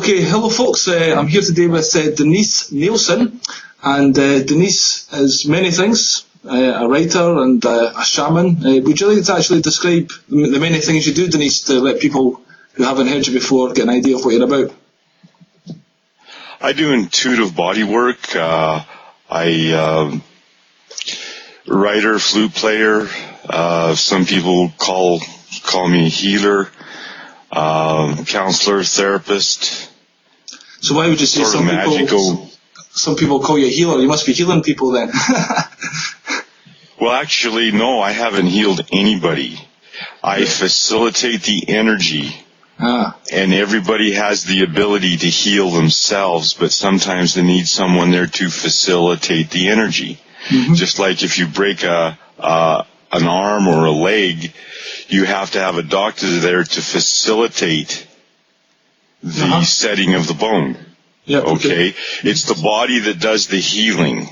Okay, hello folks. I'm here today with Dennise C.Neilson, and Dennise is many things, a writer and a shaman. Would you like to actually describe the many things you do, Dennise, to let people who haven't heard you before get an idea of what you're about? I do intuitive body work. I writer, flute player. Some people call me healer, counselor, therapist. So why would you say some people call you a healer? You must be healing people then. Well, actually, no, I haven't healed anybody. I facilitate the energy. And everybody has the ability to heal themselves, but sometimes they need someone there to facilitate the energy. Mm-hmm. Just like if you break an arm or a leg, you have to have a doctor there to facilitate the setting of the bone. Yep, okay? It's the body that does the healing.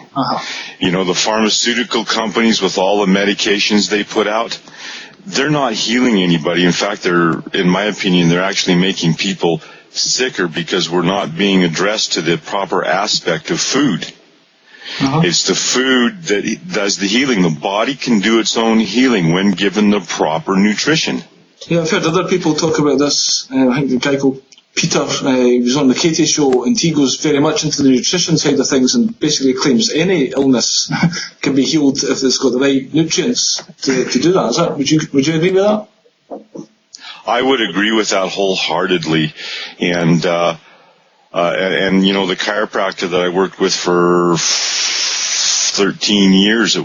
You know, the pharmaceutical companies with all the medications they put out, they're not healing anybody. In fact, in my opinion, they're actually making people sicker because we're not being addressed to the proper aspect of food. It's the food that does the healing. The body can do its own healing when given the proper nutrition. Yeah, I've heard other people talk about this. I think the guy called Peter, he was on the Katie show, and he goes very much into the nutrition side of things and basically claims any illness can be healed if it's got the right nutrients to do that. Is that would you agree with that? I would agree with that wholeheartedly, and you know, the chiropractor that I worked with for 13 years,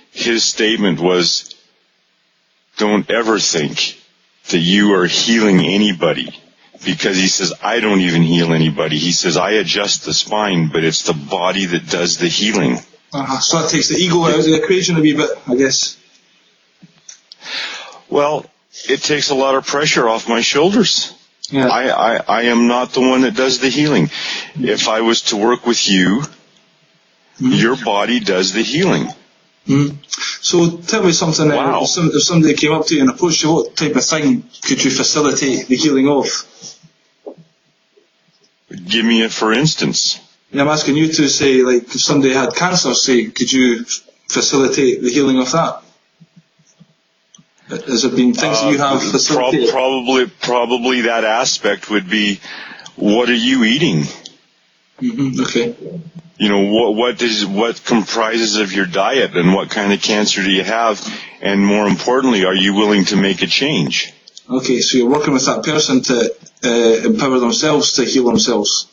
his statement was, "Don't ever think that you are healing anybody." Because he says, I don't even heal anybody. He says, I adjust the spine, but it's the body that does the healing. So that takes the ego out of the equation a wee bit, I guess. Well, it takes a lot of pressure off my shoulders. Yeah. I am not the one that does the healing. If I was to work with you, your body does the healing. So tell me something. Wow. If somebody came up to you and approached you, what type of thing could you facilitate the healing of? Give me it for instance. Yeah, I'm asking you to say, like, if somebody had cancer, say, could you facilitate the healing of that? Has there been things that you have facilitated? Probably that aspect would be, what are you eating? Okay. You know, what comprises of your diet, and what kind of cancer do you have? And more importantly, are you willing to make a change? Okay, so you're working with that person to empower themselves to heal themselves.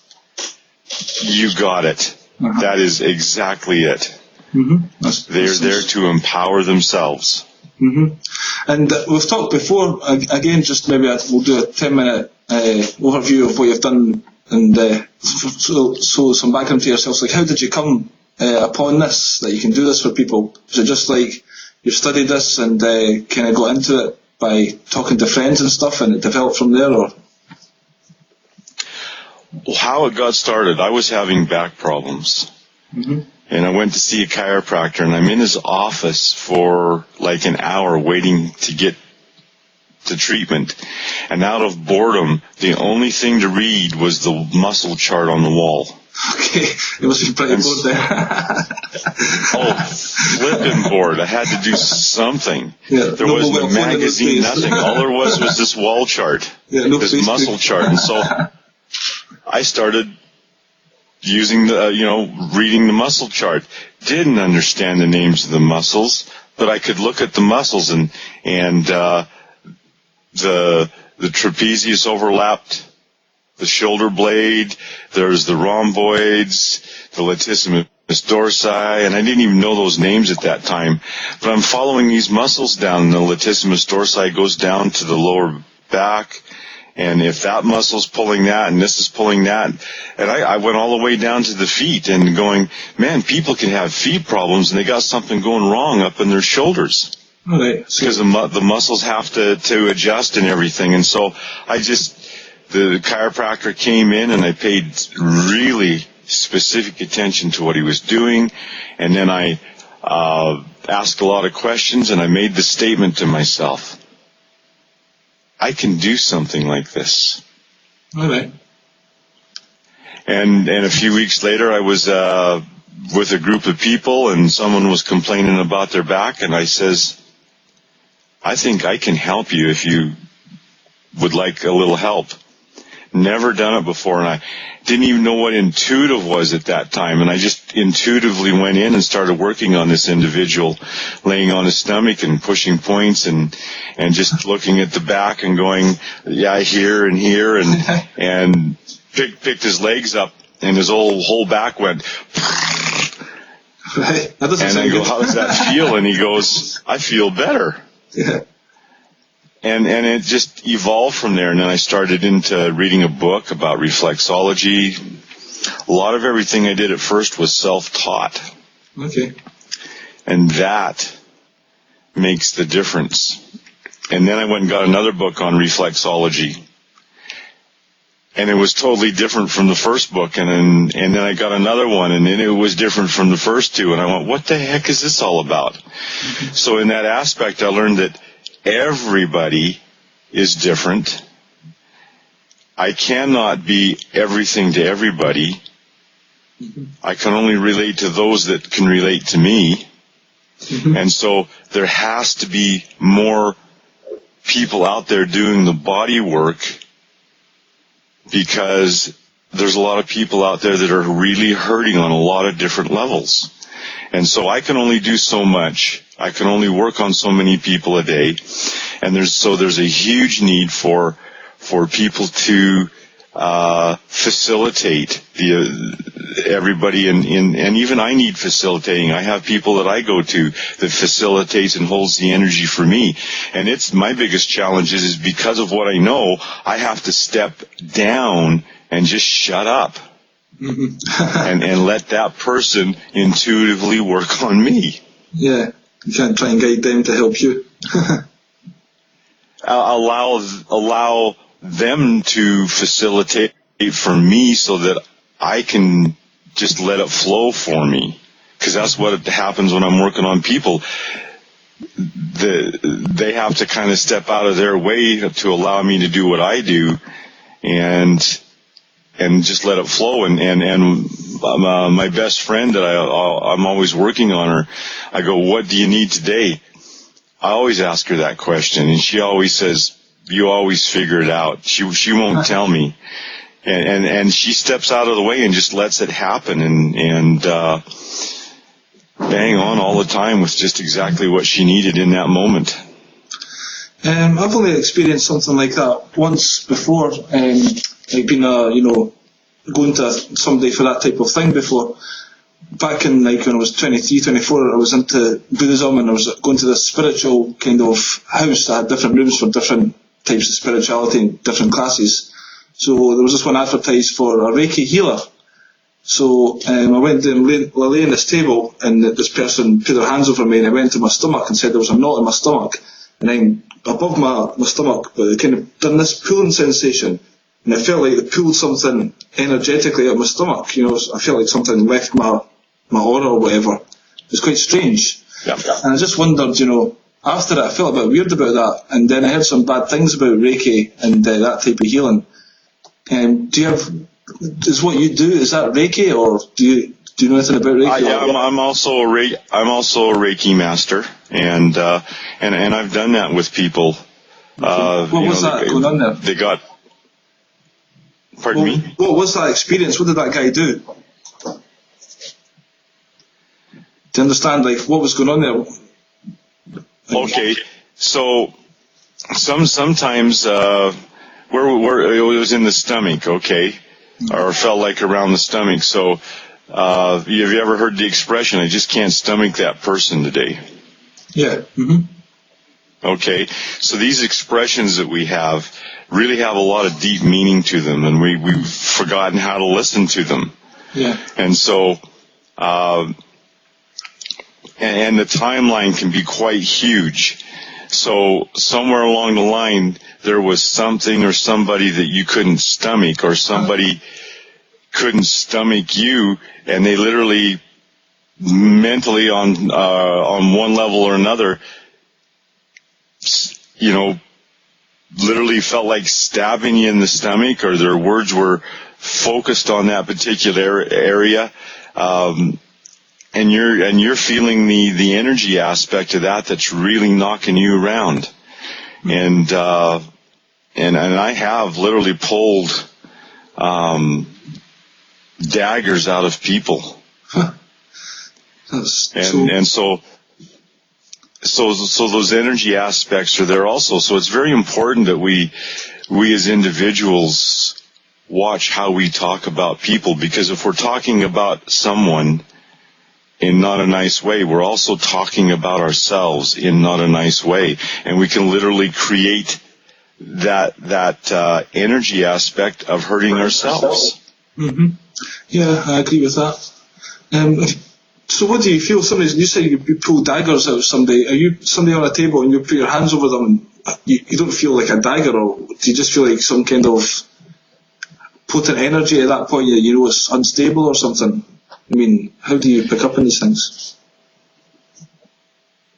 You got it. That is exactly it. They're there to empower themselves. And we've talked before, again, just maybe we'll do a 10-minute overview of what you've done, and so some background to yourself. Like, how did you come upon this, that you can do this for people? Was it just like you studied this and kind of got into it by talking to friends and stuff, and it developed from there, or? How it got started, I was having back problems. And I went to see a chiropractor, and I'm in his office for like an hour waiting to get to treatment. And out of boredom, the only thing to read was the muscle chart on the wall. Okay, you must be pretty bored there. Flipping bored. I had to do something. Yeah, there wasn't a magazine, nothing. All there was this wall chart, this muscle chart. And so I started using reading the muscle chart. Didn't understand the names of the muscles, but I could look at the muscles, and the trapezius overlapped the shoulder blade. There's the rhomboids, the latissimus dorsi, and I didn't even know those names at that time. But I'm following these muscles down, and the latissimus dorsi goes down to the lower back. And if that muscle's pulling that, and this is pulling that, and I went all the way down to the feet, and going, man, people can have feet problems, and they got something going wrong up in their shoulders. Because the muscles have to adjust and everything. And so the chiropractor came in, and I paid really specific attention to what he was doing. And then I asked a lot of questions, and I made the statement to myself, I can do something like this. All right. And a few weeks later, I was with a group of people, and someone was complaining about their back, and I says, I think I can help you if you would like a little help. Never done it before, and I didn't even know what intuitive was at that time, and I just intuitively went in and started working on this individual, laying on his stomach and pushing points and just looking at the back and going, yeah, here and here, and picked his legs up, and his whole back went. Right. And I go, how does that feel? And he goes, I feel better. Yeah. And it just evolved from there, and then I started into reading a book about reflexology. A lot of everything I did at first was self-taught. Okay. And that makes the difference. And then I went and got another book on reflexology. And it was totally different from the first book, and then I got another one, and then it was different from the first two, and I went, what the heck is this all about? Mm-hmm. So in that aspect, I learned that everybody is different. I cannot be everything to everybody. Mm-hmm. I can only relate to those that can relate to me. Mm-hmm. And so there has to be more people out there doing the body work, because there's a lot of people out there that are really hurting on a lot of different levels. And so I can only do so much. I can only work on so many people a day. And there's a huge need for people to facilitate everybody, and even I need facilitating. I have people that I go to that facilitates and holds the energy for me. And it's my biggest challenge is because of what I know, I have to step down and just shut up. Mm-hmm. and let that person intuitively work on me. Yeah, you can't try and guide them to help you. Allow them to facilitate for me so that I can just let it flow for me. Because that's what happens when I'm working on people. They have to kind of step out of their way to allow me to do what I do, and just let it flow. And my best friend that I'm always working on her, I go, what do you need today? I always ask her that question, and she always says, you always figure it out. She won't tell me. And she steps out of the way and just lets it happen, and bang on all the time with just exactly what she needed in that moment. I've only experienced something like that once before. Like being going to somebody for that type of thing before. Back in when I was 23, 24, I was into Buddhism, and I was going to this spiritual kind of house that had different rooms for different types of spirituality and different classes. So there was this one advertised for a reiki healer. So I went there and lay on this table, and this person put their hands over me, and I went to my stomach and said there was a knot in my stomach. And then above my stomach, but it kind of done this pulling sensation. And I felt like it pulled something energetically out of my stomach. I felt like something left my aura or whatever. It was quite strange. Yeah. And I just wondered, after it, I felt a bit weird about that. And then I heard some bad things about Reiki and that type of healing. Is what you do, is that Reiki, or do you know anything about Reiki? Yeah, I'm also a Reiki master, and I've done that with people. What was that going on there? They got. Pardon me? What was that experience? What did that guy do? To understand, what was going on there? Okay, so sometimes where it was in the stomach, okay, or felt like around the stomach. So have you ever heard the expression, I just can't stomach that person today? Yeah. Mm-hmm. Okay, so these expressions that we have really have a lot of deep meaning to them, and we've forgotten how to listen to them. Yeah. And so, and the timeline can be quite huge. So somewhere along the line, there was something or somebody that you couldn't stomach, or somebody couldn't stomach you, and they literally mentally on one level or another, literally felt like stabbing you in the stomach, or their words were focused on that particular area, and you're feeling the energy aspect of that's really knocking you around. And I have literally pulled daggers out of people. Huh. So those energy aspects are there also. So it's very important that we as individuals watch how we talk about people, because if we're talking about someone in not a nice way, we're also talking about ourselves in not a nice way, and we can literally create that energy aspect of hurting ourselves. Mm-hmm. Yeah, I agree with that. So what do you feel? You say you pull daggers out of somebody. Are you somebody on a table and you put your hands over them and you don't feel like a dagger, or do you just feel like some kind of potent energy at that point? You know it's unstable or something? I mean, how do you pick up on these things?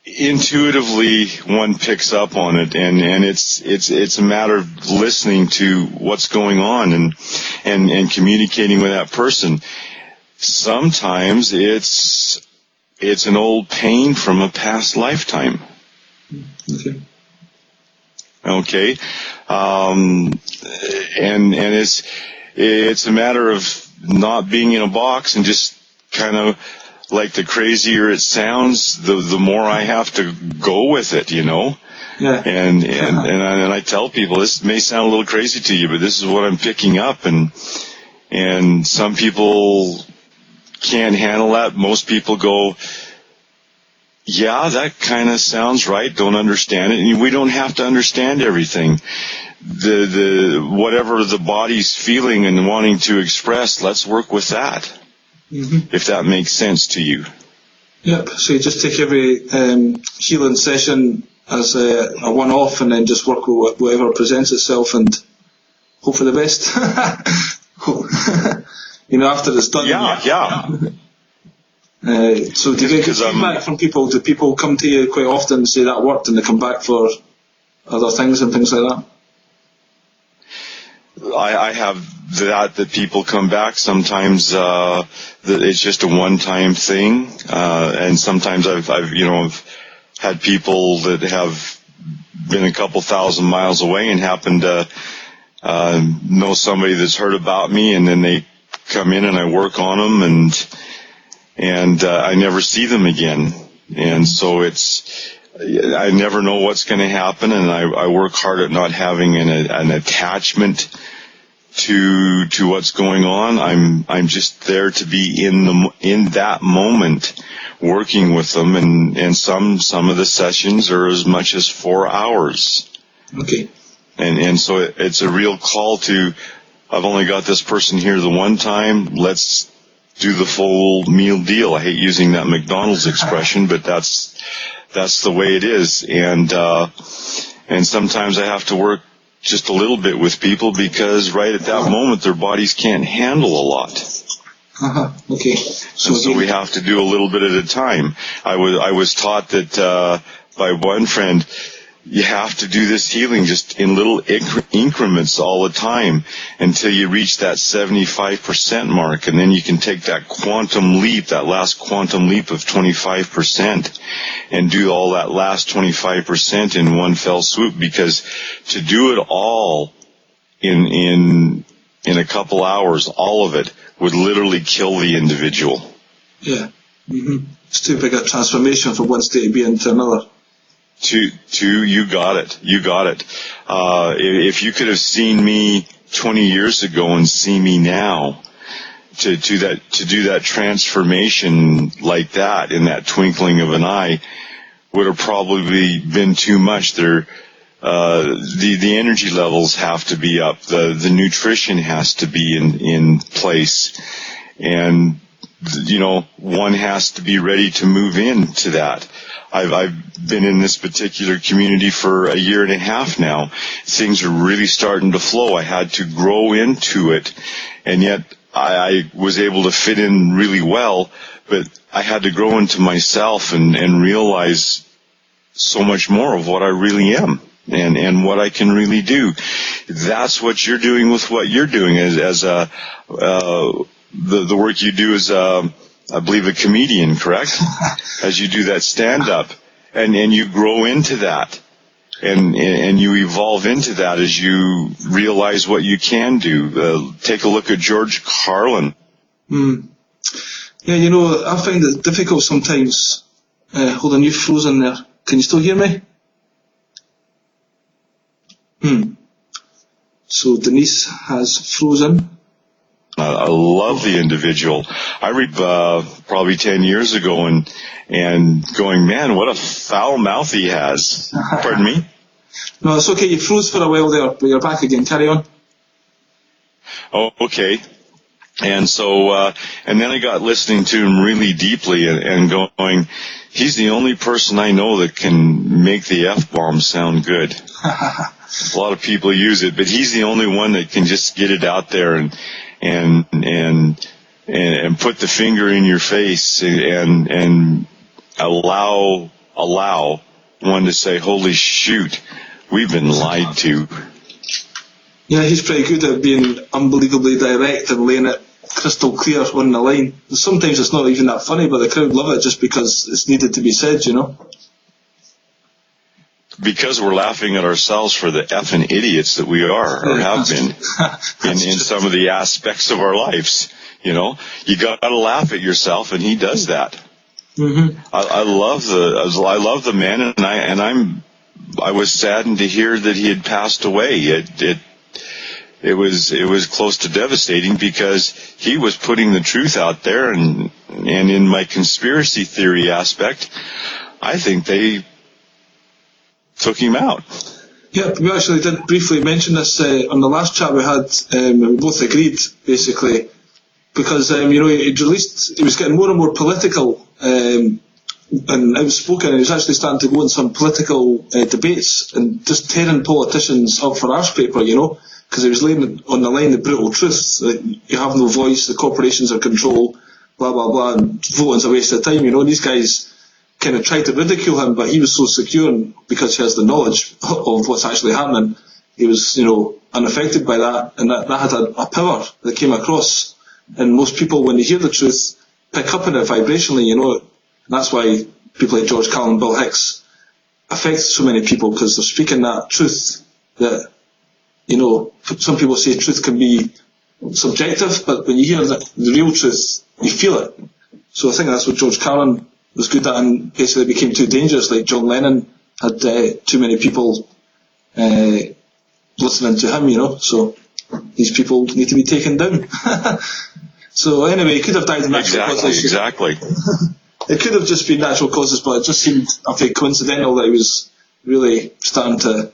Intuitively, one picks up on it, and it's a matter of listening to what's going on and communicating with that person. Sometimes it's an old pain from a past lifetime. Okay. And it's a matter of not being in a box and just kind of, like, the crazier it sounds, the more I have to go with it, you know. Yeah. And I tell people, this may sound a little crazy to you, but this is what I'm picking up, and some people can't handle that. Most people go, yeah, that kind of sounds right, don't understand it. And we don't have to understand everything. The whatever the body's feeling and wanting to express, let's work with that. Mm-hmm. If that makes sense to you. Yep, so you just take every healing session as a one-off, and then just work with whatever presents itself and hope for the best. After it's done. Yeah. So do you get good feedback from people? Do people come to you quite often and say that worked, and they come back for other things and things like that? I have that people come back. Sometimes it's just a one-time thing, and sometimes I've had people that have been a couple thousand miles away and happen to know somebody that's heard about me, and then they come in and I work on them, and I never see them again. And so I never know what's going to happen, and I work hard at not having an attachment to what's going on. I'm just there to be in that moment, working with them, and some of the sessions are as much as 4 hours. Okay. And so it's a real call to, I've only got this person here the one time, let's do the full meal deal. I hate using that McDonald's expression, but that's the way it is. And sometimes I have to work just a little bit with people, because right at that moment their bodies can't handle a lot. Okay. So we have to do a little bit at a time. I was taught that by one friend, you have to do this healing just in little increments all the time until you reach that 75% mark, and then you can take that quantum leap, that last quantum leap of 25%, and do all that last 25% in one fell swoop, because to do it all in a couple hours, all of it, would literally kill the individual. Yeah. Mm-hmm. It's too big a transformation from one state of being to another. You got it. If you could have seen me 20 years ago and see me now, to do that transformation like that in that twinkling of an eye would have probably been too much. The energy levels have to be up. The nutrition has to be in place, and one has to be ready to move into that. I've been in this particular community for a year and a half now. Things are really starting to flow. I had to grow into it, and yet I was able to fit in really well, but I had to grow into myself and realize so much more of what I really am. and what I can really do. That's what you're doing with what you're doing as the work you do as I believe a comedian, correct? As you do that stand-up, and you grow into that, and you evolve into that as you realize what you can do. Take a look at George Carlin. Yeah, I find it difficult sometimes. Hold on, you've frozen there. Can you still hear me? So Dennise has frozen. I love the individual. I read probably 10 years ago and going, man, what a foul mouth he has. Pardon me? No, it's okay. You froze for a while there, but you're back again. Carry on. Oh, okay. And so, and then I got listening to him really deeply and going, he's the only person I know that can make the F-bomb sound good. A lot of people use it, but he's the only one that can just get it out there and put the finger in your face and allow one to say, holy shoot, we've been lied to. Yeah, he's pretty good at being unbelievably direct and laying it crystal clear on the line. Sometimes it's not even that funny, but the crowd love it just because it's needed to be said, Because we're laughing at ourselves for the effing idiots that we are or have been in some of the aspects of our lives. You got to laugh at yourself, and he does that. Mm-hmm. I love the man, and I was saddened to hear that he had passed away. It was close to devastating because he was putting the truth out there, and in my conspiracy theory aspect, I think they took him out. Yeah, we actually did briefly mention this on the last chat we had, and we both agreed, basically, because, he was getting more and more political and outspoken, and he was actually starting to go in some political debates and just tearing politicians up for arse paper, because he was laying on the line the brutal truth, that you have no voice, the corporations are control, blah, blah, blah, and voting's a waste of time, and these guys kind of tried to ridicule him, but he was so secure, and because he has the knowledge of what's actually happening, he was, unaffected by that, and that had a power that came across. And most people, when they hear the truth, pick up on it vibrationally, and that's why people like George Carlin and Bill Hicks affect so many people, because they're speaking that truth that, some people say truth can be subjective, but when you hear the real truth, you feel it. So I think that's what George Carlin was good at, and basically became too dangerous, like John Lennon had too many people listening to him, so these people need to be taken down. So anyway, he could have died of natural causes. Exactly. It could have just been natural causes, but it just seemed, I think, coincidental that he was really starting to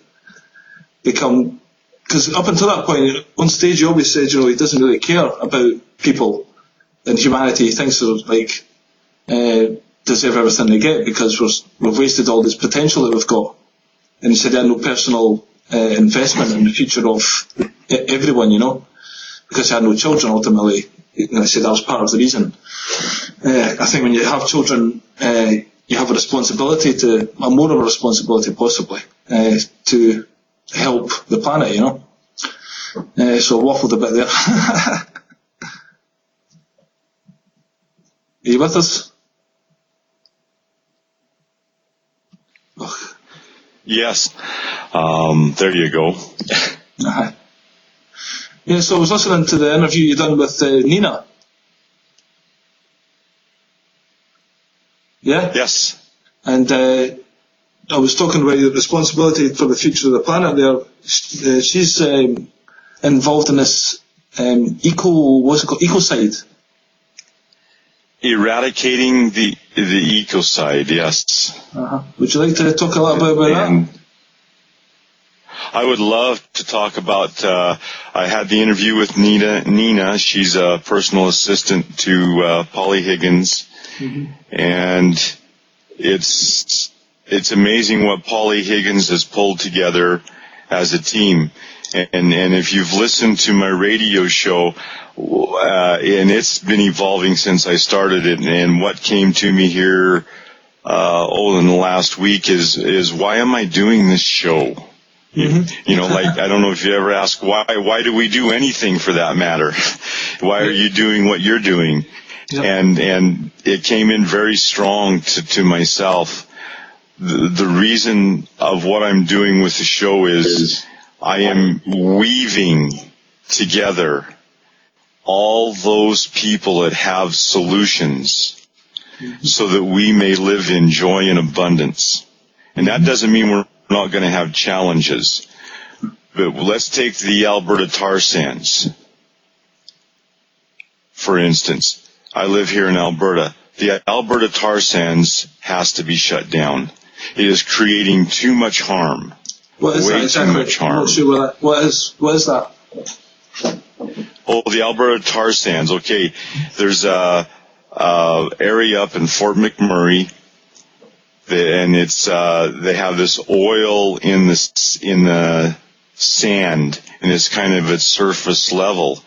become, because up until that point, on stage he always said, he doesn't really care about people and humanity. He thinks they're like, deserve everything they get because we've wasted all this potential that we've got. And he said he had no personal investment in the future of everyone, because he had no children ultimately. And I said that was part of the reason. I think when you have children, you have a responsibility more of a responsibility possibly, to help the planet, So I waffled a bit there. Are you with us? Oh. Yes. There you go. Yeah, so I was listening to the interview you done with Nina. Yeah? Yes. And I was talking about the responsibility for the future of the planet there. She's involved in this ecocide. Eradicating the ecocide, yes. Uh-huh. Would you like to talk a little bit about that? I would love to talk about, I had the interview with Nina. She's a personal assistant to Polly Higgins. Mm-hmm. And it's amazing what Polly Higgins has pulled together as a team. And if you've listened to my radio show, and it's been evolving since I started it, and what came to me here in the last week is why am I doing this show? You know, like, I don't know if you ever ask why do we do anything for that matter? Why are you doing what you're doing? Yep. And it came in very strong to myself. The reason of what I'm doing with the show is I am weaving together all those people that have solutions so that we may live in joy and abundance. And that doesn't mean we're not going to have challenges. But let's take the Alberta tar sands, for instance. I live here in Alberta. The Alberta tar sands has to be shut down. It is creating too much harm. What is Way that exactly? Too much harm. I'm not sure what is that? Oh, the Alberta tar sands. Okay, there's a area up in Fort McMurray, and it's they have this oil in the sand, and it's kind of at surface level,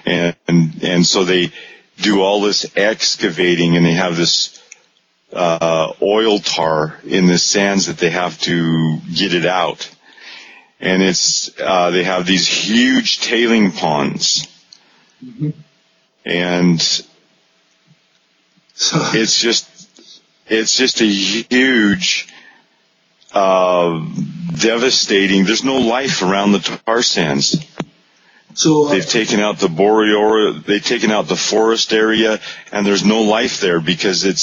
and so they do all this excavating, and they have this oil tar in the sands that they have to get it out, and it's they have these huge tailing ponds, and so it's just a huge, devastating. There's no life around the tar sands. So they've taken out the they've taken out the forest area, and there's no life there because it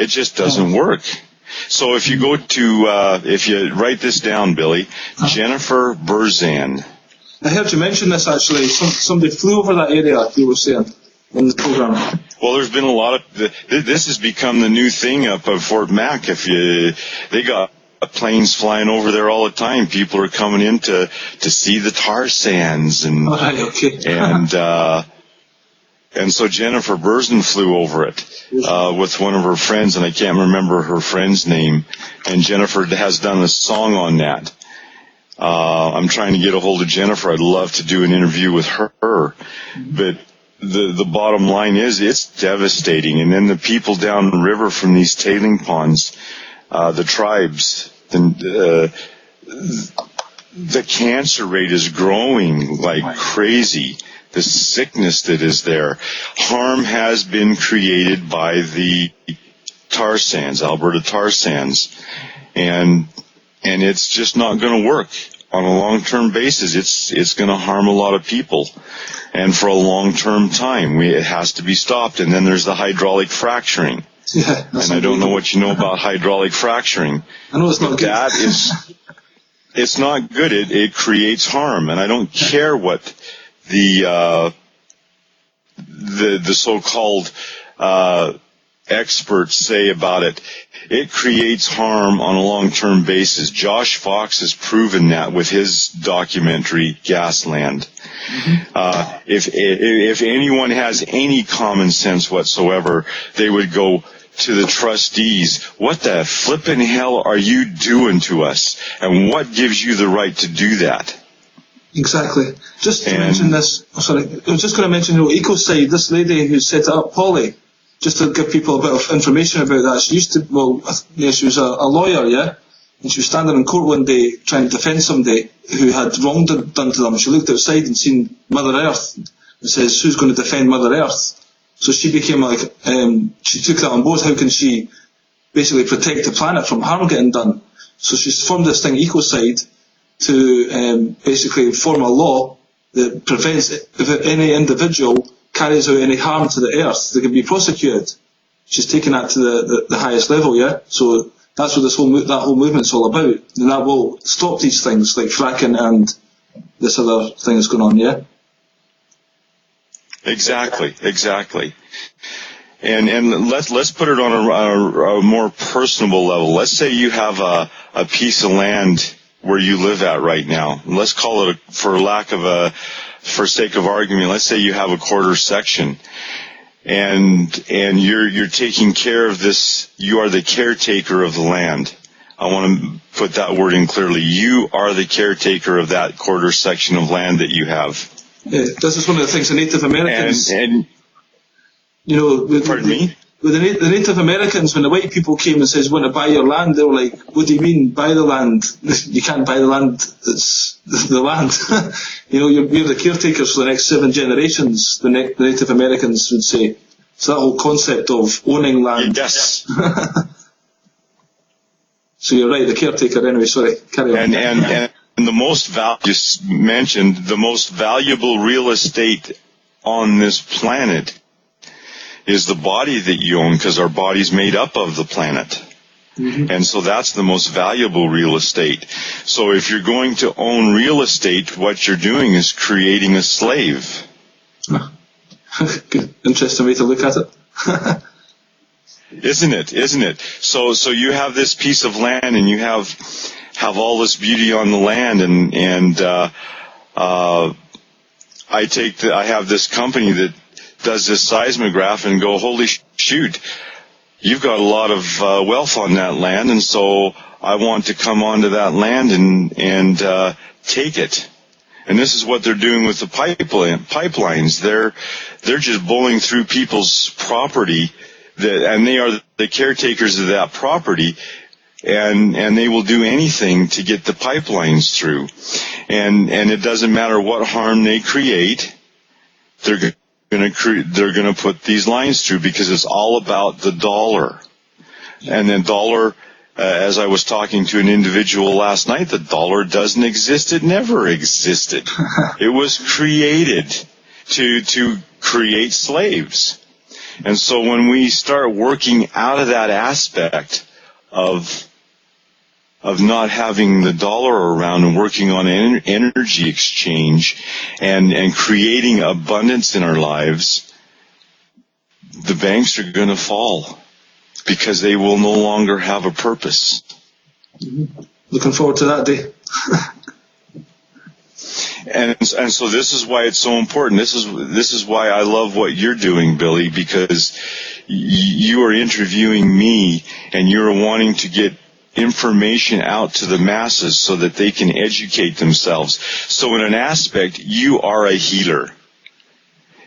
just doesn't work. So if you go to if you write this down, Billy, Jennifer Burzan. I heard you mention this actually. Somebody flew over that area, you were saying, in the program. Well, there's been a lot of this has become the new thing up at Fort Mac. They got planes flying over there all the time. People are coming in to see the tar sands, and and so Jennifer Burzan flew over it with one of her friends, and I can't remember her friend's name. And Jennifer has done a song on that. I'm trying to get a hold of Jennifer. I'd love to do an interview with her, but the bottom line is it's devastating. And then the people down the river from these tailing ponds, the tribes, the cancer rate is growing like crazy. The sickness that is there. Harm has been created by the tar sands, Alberta tar sands, and it's just not going to work on a long-term basis. It's going to harm a lot of people, and for a long-term time. It has to be stopped. And then there's the hydraulic fracturing. Yeah, and I don't know what you know about hydraulic fracturing. I know it's not good. That is, it's not good. It creates harm, and I don't care what the so-called experts say about it. It creates harm on a long-term basis. Josh Fox has proven that with his documentary Gasland. If anyone has any common sense whatsoever, they would go to the trustees. What the flippin' hell are you doing to us? And what gives you the right to do that? Exactly. Just to mention this, I was just going to mention, Ecoside, this lady who set it up, Polly, just to give people a bit of information about that. She used to, she was a lawyer, yeah? And she was standing in court one day trying to defend somebody who had wrong done to them. She looked outside and seen Mother Earth and says, who's going to defend Mother Earth? So she became like, she took that on board. How can she basically protect the planet from harm getting done? So she's formed this thing, Ecoside, to basically form a law that prevents if any individual carries out any harm to the earth, they can be prosecuted. She's taken that to the highest level, yeah? So that's what that whole movement's all about. And that will stop these things like fracking and this other thing that's going on, yeah? Exactly. And let's put it on a more personable level. Let's say you have a piece of land where you live at right now. Let's call it, for sake of argument, let's say you have a quarter section, and you're taking care of this. You are the caretaker of the land. I want to put that word in clearly. You are the caretaker of that quarter section of land that you have. Yeah, this is one of the things the Native Americans. And pardon me? with the Native Americans, when the white people came and says, want to buy your land, they were like, what do you mean, buy the land? You can't buy the land, it's the land. We're the caretakers for the next 7 generations, the Native Americans would say. So that whole concept of owning land. Yes. So you're right, the caretaker anyway, sorry, carry on. And the most you mentioned, the most valuable real estate on this planet is the body that you own, because our body's made up of the planet. Mm-hmm. And so that's the most valuable real estate. So if you're going to own real estate, what you're doing is creating a slave. Good. Interesting way to look at it. Isn't it? So you have this piece of land, and you have all this beauty on the land, and I have this company that does this seismograph and go, holy shoot, you've got a lot of wealth on that land, and so I want to come onto that land and take it. And this is what they're doing with the pipelines. They're just bowling through people's property, and they are the caretakers of that property, and they will do anything to get the pipelines through. And it doesn't matter what harm they create, they're going to put these lines through, because it's all about the dollar. And the dollar, as I was talking to an individual last night, the dollar doesn't exist. It never existed. It was created to create slaves. And so when we start working out of that aspect of not having the dollar around and working on energy exchange and creating abundance in our lives, the banks are going to fall, because they will no longer have a purpose. Mm-hmm. Looking forward to that day. And so this is why it's so important. This is why I love what you're doing, Billy, because you are interviewing me, and you're wanting to get information out to the masses so that they can educate themselves. So in an aspect, you are a healer.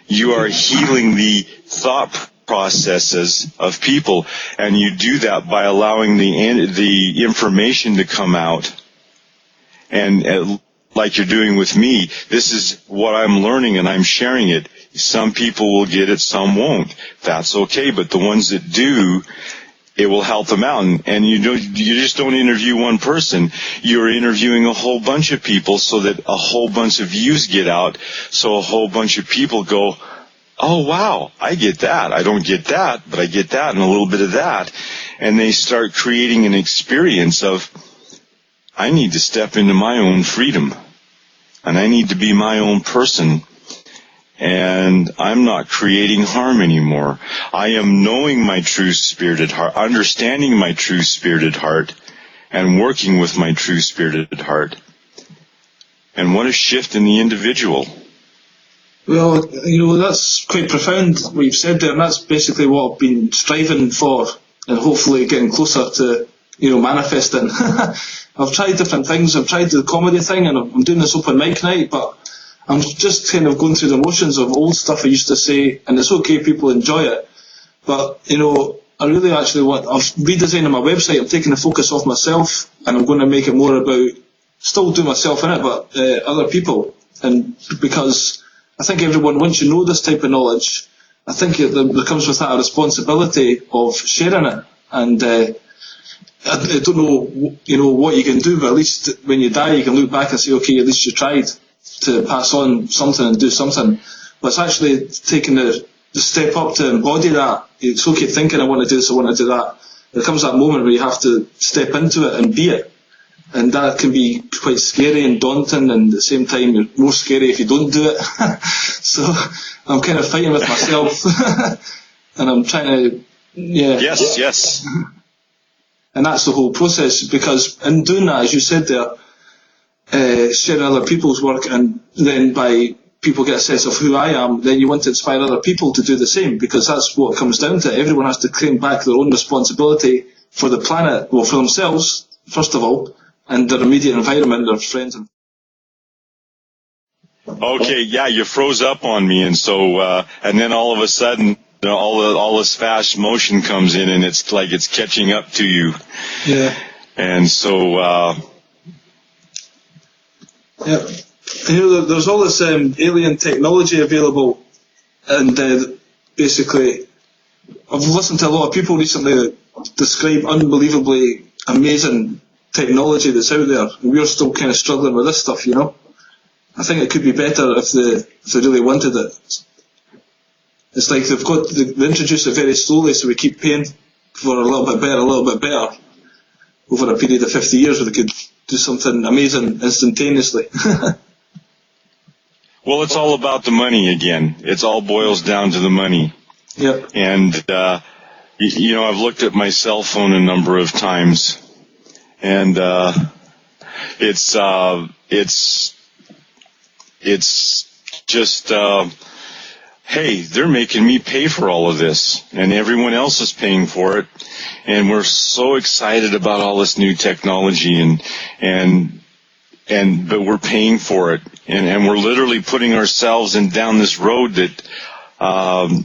You are healing the thought processes of people, and you do that by allowing the information to come out. And like you're doing with me, this is what I'm learning, and I'm sharing it. Some people will get it, some won't. That's okay, but the ones that do, it will help them out. And you just don't interview one person. You're interviewing a whole bunch of people so that a whole bunch of views get out, so a whole bunch of people go, oh, wow, I get that. I don't get that, but I get that and a little bit of that. And they start creating an experience of, I need to step into my own freedom, and I need to be my own person, and I'm not creating harm anymore. I am knowing my true spirited heart, understanding my true spirited heart, and working with my true spirited heart. And what a shift in the individual. Well, that's quite profound what you've said there, and that's basically what I've been striving for, and hopefully getting closer to, manifesting. I've tried different things. I've tried the comedy thing, and I'm doing this open mic night, but I'm just kind of going through the motions of old stuff I used to say, and it's okay, people enjoy it. But, I really actually I've redesigned my website. I'm taking the focus off myself, and I'm going to make it more about, still do myself in it, but other people. And because I think everyone, once you know this type of knowledge, I think there comes with that a responsibility of sharing it. And I don't know, what you can do, but at least when you die, you can look back and say, okay, at least you tried to pass on something and do something. But it's actually taking the step up to embody that. It's okay thinking I want to do this, I want to do that. There comes that moment where you have to step into it and be it. And that can be quite scary and daunting, and at the same time you're more scary if you don't do it. So I'm kind of fighting with myself. And I'm trying to, Yes. And that's the whole process, because in doing that, as you said there, sharing other people's work, and then by people get a sense of who I am, then you want to inspire other people to do the same, because that's what it comes down to. Everyone has to claim back their own responsibility for the planet, well, for themselves, first of all, and their immediate environment, their friends. Okay, yeah, you froze up on me, and so, and then all of a sudden, all this fast motion comes in, and it's like it's catching up to you. Yeah. And so, yeah. There's all this alien technology available, and basically, I've listened to a lot of people recently describe unbelievably amazing technology that's out there. We're still kind of struggling with this stuff, you know. I think it could be better if they really wanted it. It's like they introduce it very slowly, so we keep paying for a little bit better over a period of 50 years, where they could do something amazing instantaneously. well, it's all about the money again. It all boils down to the money. Yep. And, I've looked at my cell phone a number of times, and it's just, hey, they're making me pay for all of this, and everyone else is paying for it, and we're so excited about all this new technology, but we're paying for it, and we're literally putting ourselves down this road that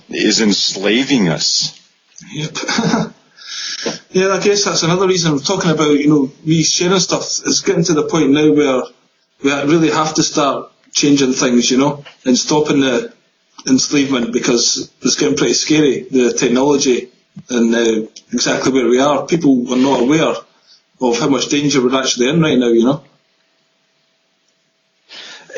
is enslaving us. Yep. Yeah, I guess that's another reason I'm talking about, me sharing stuff. It's getting to the point now where we really have to start changing things, and stopping the enslavement, because it's getting pretty scary, the technology, and exactly where we are. People are not aware of how much danger we're actually in right now,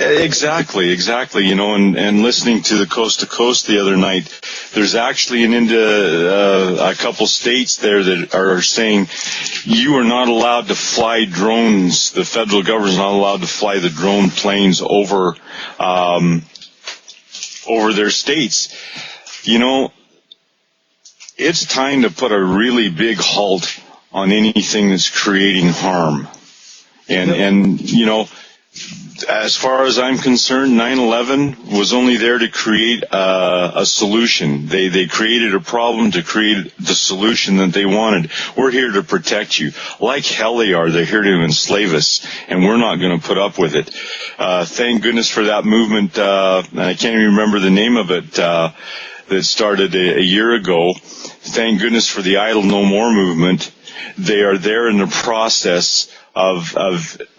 Exactly, and listening to the Coast to Coast the other night, there's actually a couple states there that are saying you are not allowed to fly drones. The federal government is not allowed to fly the drone planes over their states. It's time to put a really big halt on anything that's creating harm. And as far as I'm concerned, 9/11 was only there to create a solution. They created a problem to create the solution that they wanted. We're here to protect you. Like hell they are. They're here to enslave us, and we're not going to put up with it. Thank goodness for that movement. I can't even remember the name of it, that started a year ago. Thank goodness for the Idle No More movement. They are there in the process of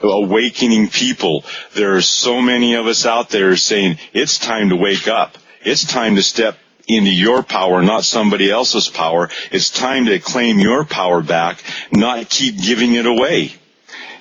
awakening people. There are so many of us out there saying, it's time to wake up. It's time to step into your power, not somebody else's power. It's time to claim your power back, not keep giving it away.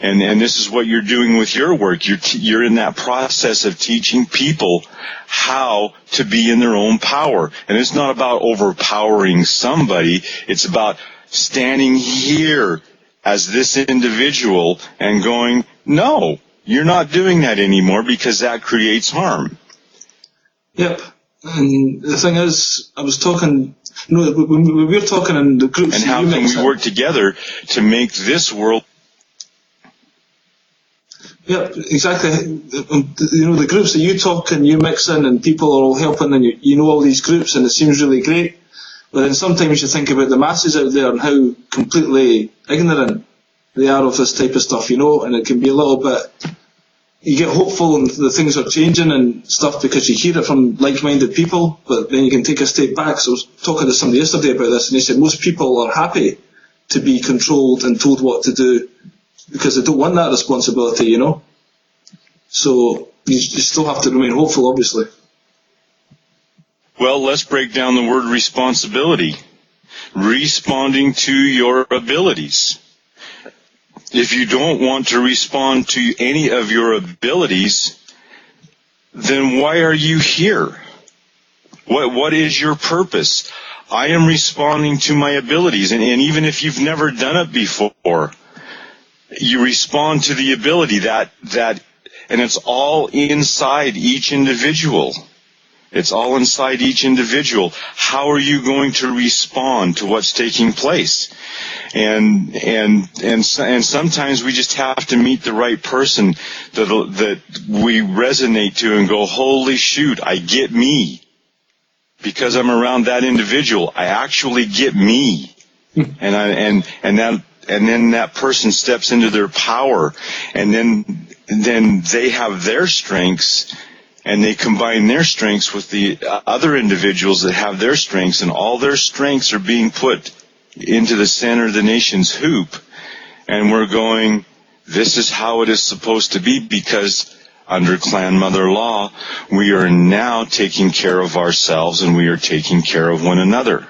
And this is what you're doing with your work. You're in that process of teaching people how to be in their own power. And it's not about overpowering somebody. It's about standing here as this individual and going, no, you're not doing that anymore, because that creates harm. Yep. And the thing is, I was talking, when we were talking in the groups, and how can we work together to make this world? Yep, exactly. The groups that you talk and you mix in, and people are all helping, and you know all these groups, and it seems really great. But then sometimes you think about the masses out there and how completely ignorant they are of this type of stuff, and it can be a little bit, you get hopeful and the things are changing and stuff because you hear it from like-minded people, but then you can take a step back. So I was talking to somebody yesterday about this, and they said most people are happy to be controlled and told what to do because they don't want that responsibility, So you still have to remain hopeful, obviously. Well, let's break down the word responsibility. Responding to your abilities. If you don't want to respond to any of your abilities, then why are you here? What is your purpose? I am responding to my abilities, and even if you've never done it before, you respond to the ability that, and it's all inside each individual. It's all inside each individual. How are you going to respond to what's taking place? And sometimes we just have to meet the right person that we resonate to and go, holy shoot, I get me. Because I'm around that individual, I actually get me. And then that person steps into their power, and then they have their strengths, and they combine their strengths with the other individuals that have their strengths, and all their strengths are being put into the center of the nation's hoop, and we're going, this is how it is supposed to be, because under clan mother law, we are now taking care of ourselves and we are taking care of one another.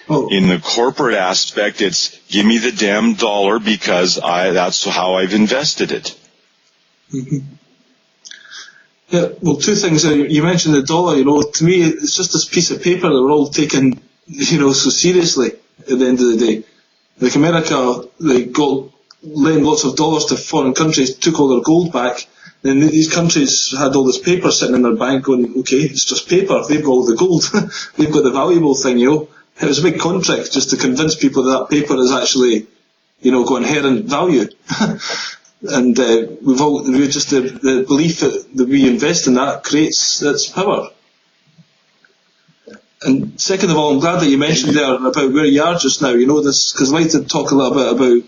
Oh. In the corporate aspect, it's give me the damn dollar because that's how I've invested it. Mm-hmm. Yeah, well, two things. You mentioned the dollar, to me, it's just this piece of paper that we're all taking, so seriously at the end of the day. Like America, they lent lots of dollars to foreign countries, took all their gold back. Then these countries had all this paper sitting in their bank going, okay, it's just paper. They've got all the gold. They've got the valuable thing, It was a big contract just to convince people that paper is actually, got inherent value. And we've just the belief that we invest in that creates its power. And second of all, I'm glad that you mentioned there about where you are just now. This, because I'd like to talk a little bit about,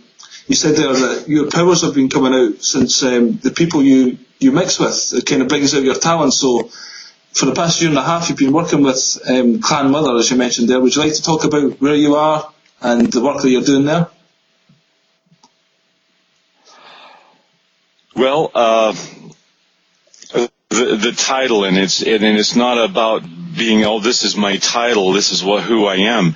you said there that your powers have been coming out since the people you mix with. It kind of brings out your talent. So for the past year and a half, you've been working with Clan Mother, as you mentioned there. Would you like to talk about where you are and the work that you're doing there? Well, the title, and it's not about being, this is my title, this is who I am.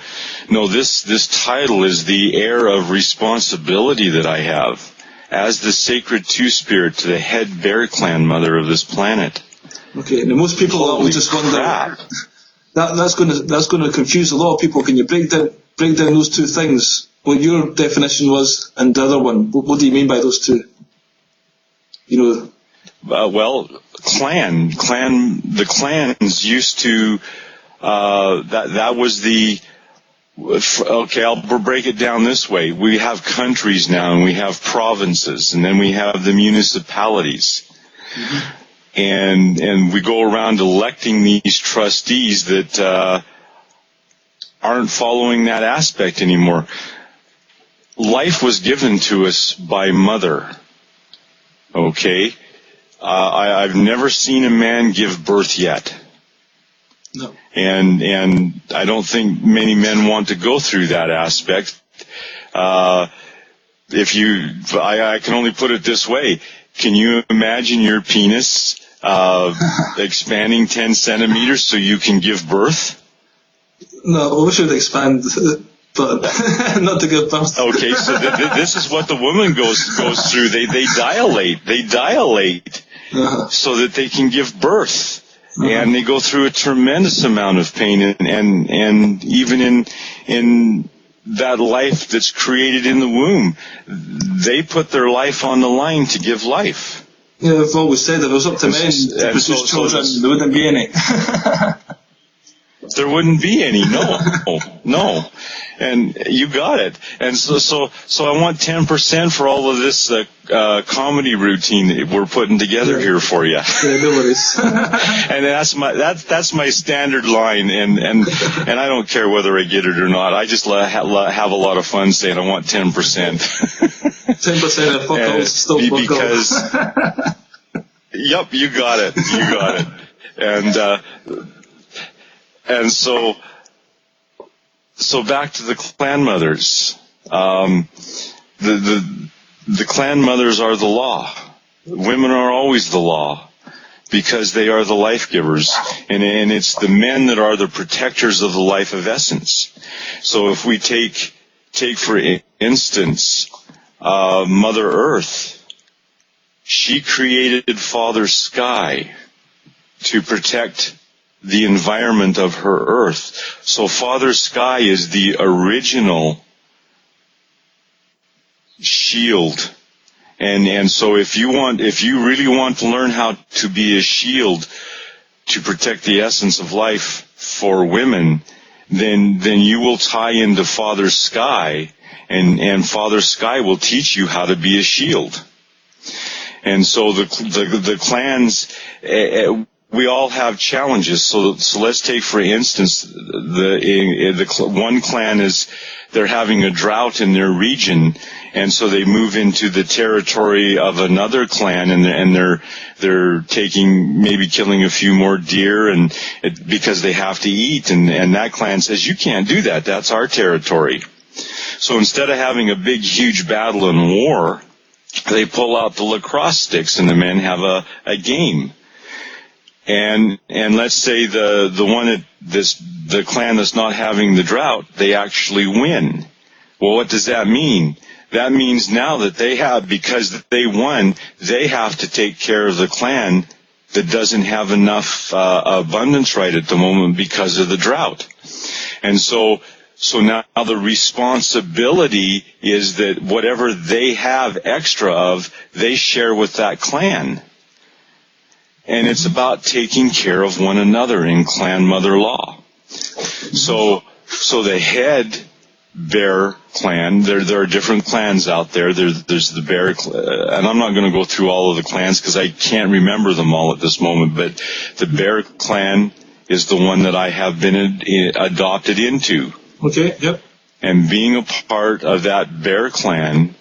No, this title is the air of responsibility that I have as the sacred two-spirit to the head bear clan mother of this planet. Okay, and most people will just wonder, that's going to confuse a lot of people. Can you break down those two things? What your definition was and the other one. What do you mean by those two? Well, the clans used to, that was the, okay, I'll break it down this way. We have countries now, and we have provinces, and then we have the municipalities. Mm-hmm. And we go around electing these trustees that aren't following that aspect anymore. Life was given to us by Mother. Okay? I've never seen a man give birth yet. No. And I don't think many men want to go through that aspect. I can only put it this way. Can you imagine your penis expanding 10 centimeters so you can give birth? No, we should expand, but not to give birth. Okay, so this is what the woman goes through. They dilate so that they can give birth. Uh-huh. And they go through a tremendous amount of pain, and even in that life that's created in the womb, they put their life on the line to give life. Yeah, I've always said if it was up to men to produce children, there wouldn't be any. There wouldn't be any, no. And you got it. And so I want 10% for all of this comedy routine that we're putting together here for you. Yeah, no worries. And that's my standard line, and I don't care whether I get it or not. I just have a lot of fun saying I want 10%. 10% of fuck still because yep, you got it. And so back to the clan mothers. The clan mothers are the law. Women are always the law because they are the life givers, and it's the men that are the protectors of the life of essence. So if we take for instance Mother Earth, she created Father Sky to protect the environment of her earth. So Father Sky is the original shield. And so if you really want to learn how to be a shield to protect the essence of life for women, then you will tie into Father Sky, and Father Sky will teach you how to be a shield. And so the clans, we all have challenges. So let's take, for instance, the one clan is they're having a drought in their region, And so they move into the territory of another clan, and they're taking, maybe killing a few more deer, and because they have to eat, and that clan says, you can't do that, that's our territory. So instead of having a big, huge battle and war, they pull out the lacrosse sticks, and the men have a game. And let's say the clan that's not having the drought, they actually win. Well, what does that mean? That means now that because they won, they have to take care of the clan that doesn't have enough abundance right at the moment because of the drought. And so now the responsibility is that whatever they have extra of, they share with that clan. And it's about taking care of one another in clan mother law. So the head bear clan, there are different clans out there. There's the bear, and I'm not going to go through all of the clans because I can't remember them all at this moment, but the bear clan is the one that I have been adopted into. Okay, yep. And being a part of that bear clan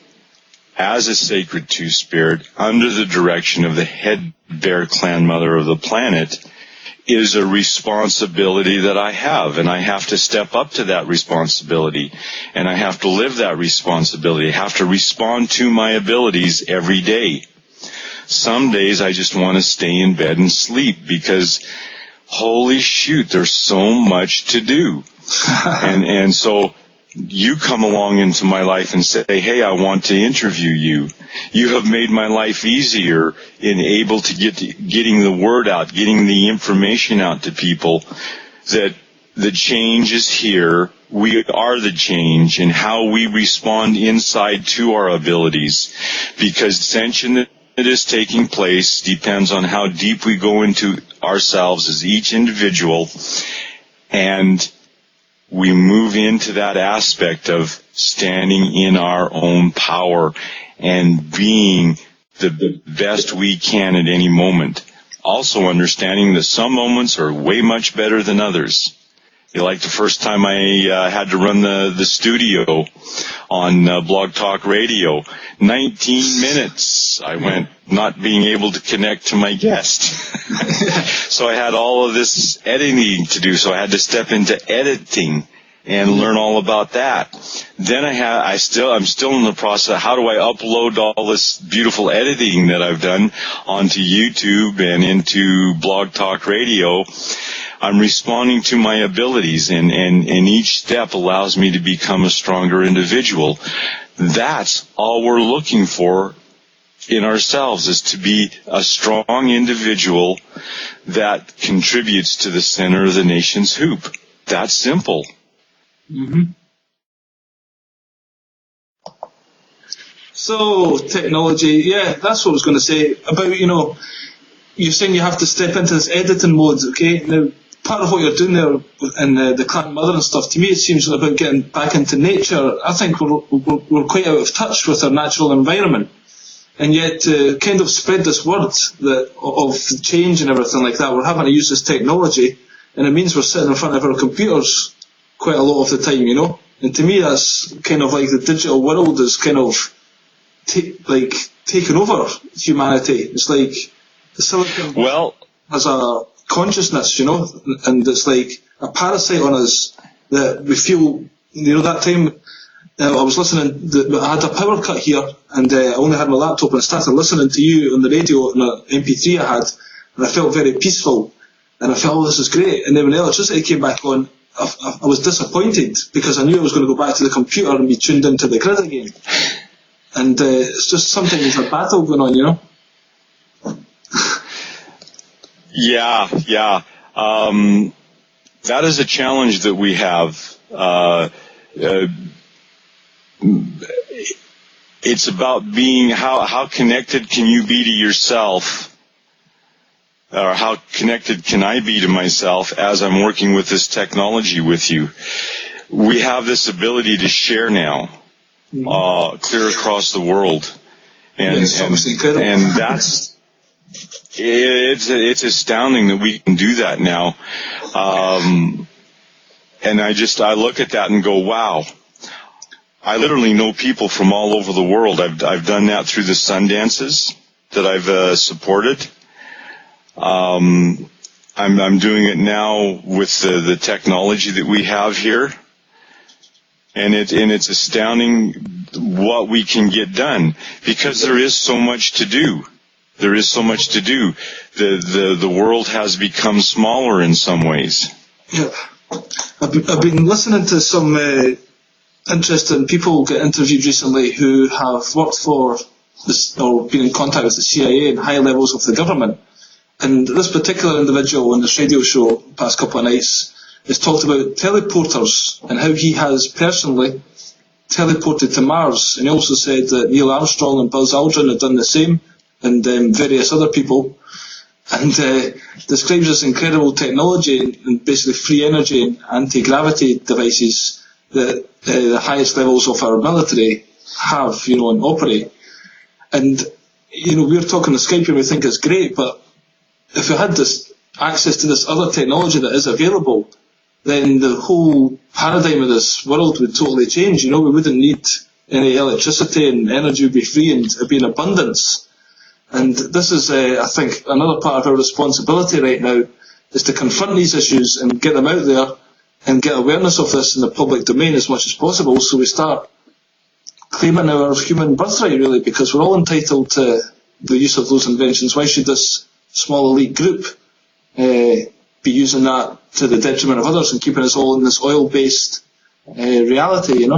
as a sacred two-spirit under the direction of the head bear clan mother of the planet is a responsibility that I have, and I have to step up to that responsibility, and I have to live that responsibility. I have to respond to my abilities every day. Some days I just want to stay in bed and sleep because, holy shoot, there's so much to do. and so you come along into my life and say, hey, I want to interview you. You have made my life easier in able to getting the word out, getting the information out to people that the change is here. We are the change, and how we respond inside to our abilities, because ascension that is taking place depends on how deep we go into ourselves as each individual, and we move into that aspect of standing in our own power and being the best we can at any moment. Also understanding that some moments are way much better than others. Like the first time I had to run the studio on Blog Talk Radio, 19 minutes I went not being able to connect to my guest. So I had all of this editing to do, so I had to step into editing and learn all about that. Then I'm still in the process of how do I upload all this beautiful editing that I've done onto YouTube and into Blog Talk Radio. I'm responding to my abilities, and each step allows me to become a stronger individual. That's all we're looking for in ourselves, is to be a strong individual that contributes to the center of the nation's hoop. That's simple. Mm-hmm. So, technology, yeah, that's what I was going to say about, you're saying you have to step into this editing mode, okay? Now, part of what you're doing there in the clan mother and stuff, to me it seems about getting back into nature. I think we're quite out of touch with our natural environment, and yet to kind of spread this word of change and everything like that, we're having to use this technology, and it means we're sitting in front of our computers quite a lot of the time, and to me that's kind of like the digital world is kind of taken over humanity. It's like the silicon has a consciousness, and it's like a parasite on us that we feel, that time I was listening, I had a power cut here, and I only had my laptop, and I started listening to you on the radio on an MP3 I had, and I felt very peaceful, and I felt, oh, this is great. And then when the electricity came back on, I was disappointed, because I knew I was going to go back to the computer and be tuned into the grid again. And it's just sometimes a battle going on, Yeah. That is a challenge that we have. It's about being, how connected can you be to yourself, or how connected can I be to myself as I'm working with this technology with you. We have this ability to share now, clear across the world. And that's, it's astounding that we can do that now. And I look at that and go, wow. I literally know people from all over the world. I've done that through the sun dances that I've supported. I'm doing it now with the technology that we have here, and it's astounding what we can get done, because there is so much to do. There is so much to do. The world has become smaller in some ways. Yeah, I've been listening to some interesting people get interviewed recently who have worked for this, or been in contact with the CIA and high levels of the government. And this particular individual on this radio show past couple of nights has talked about teleporters and how he has personally teleported to Mars. And he also said that Neil Armstrong and Buzz Aldrin had done the same, and various other people. And describes this incredible technology and basically free energy and anti-gravity devices that the highest levels of our military have, and operate. And, we're talking on Skype and we think it's great, but if we had this access to this other technology that is available, then the whole paradigm of this world would totally change. We wouldn't need any electricity, and energy would be free and it'd be in abundance. And this is, I think, another part of our responsibility right now, is to confront these issues and get them out there and get awareness of this in the public domain as much as possible, so we start claiming our human birthright, really, because we're all entitled to the use of those inventions. Why should this small elite group be using that to the detriment of others and keeping us all in this oil-based reality,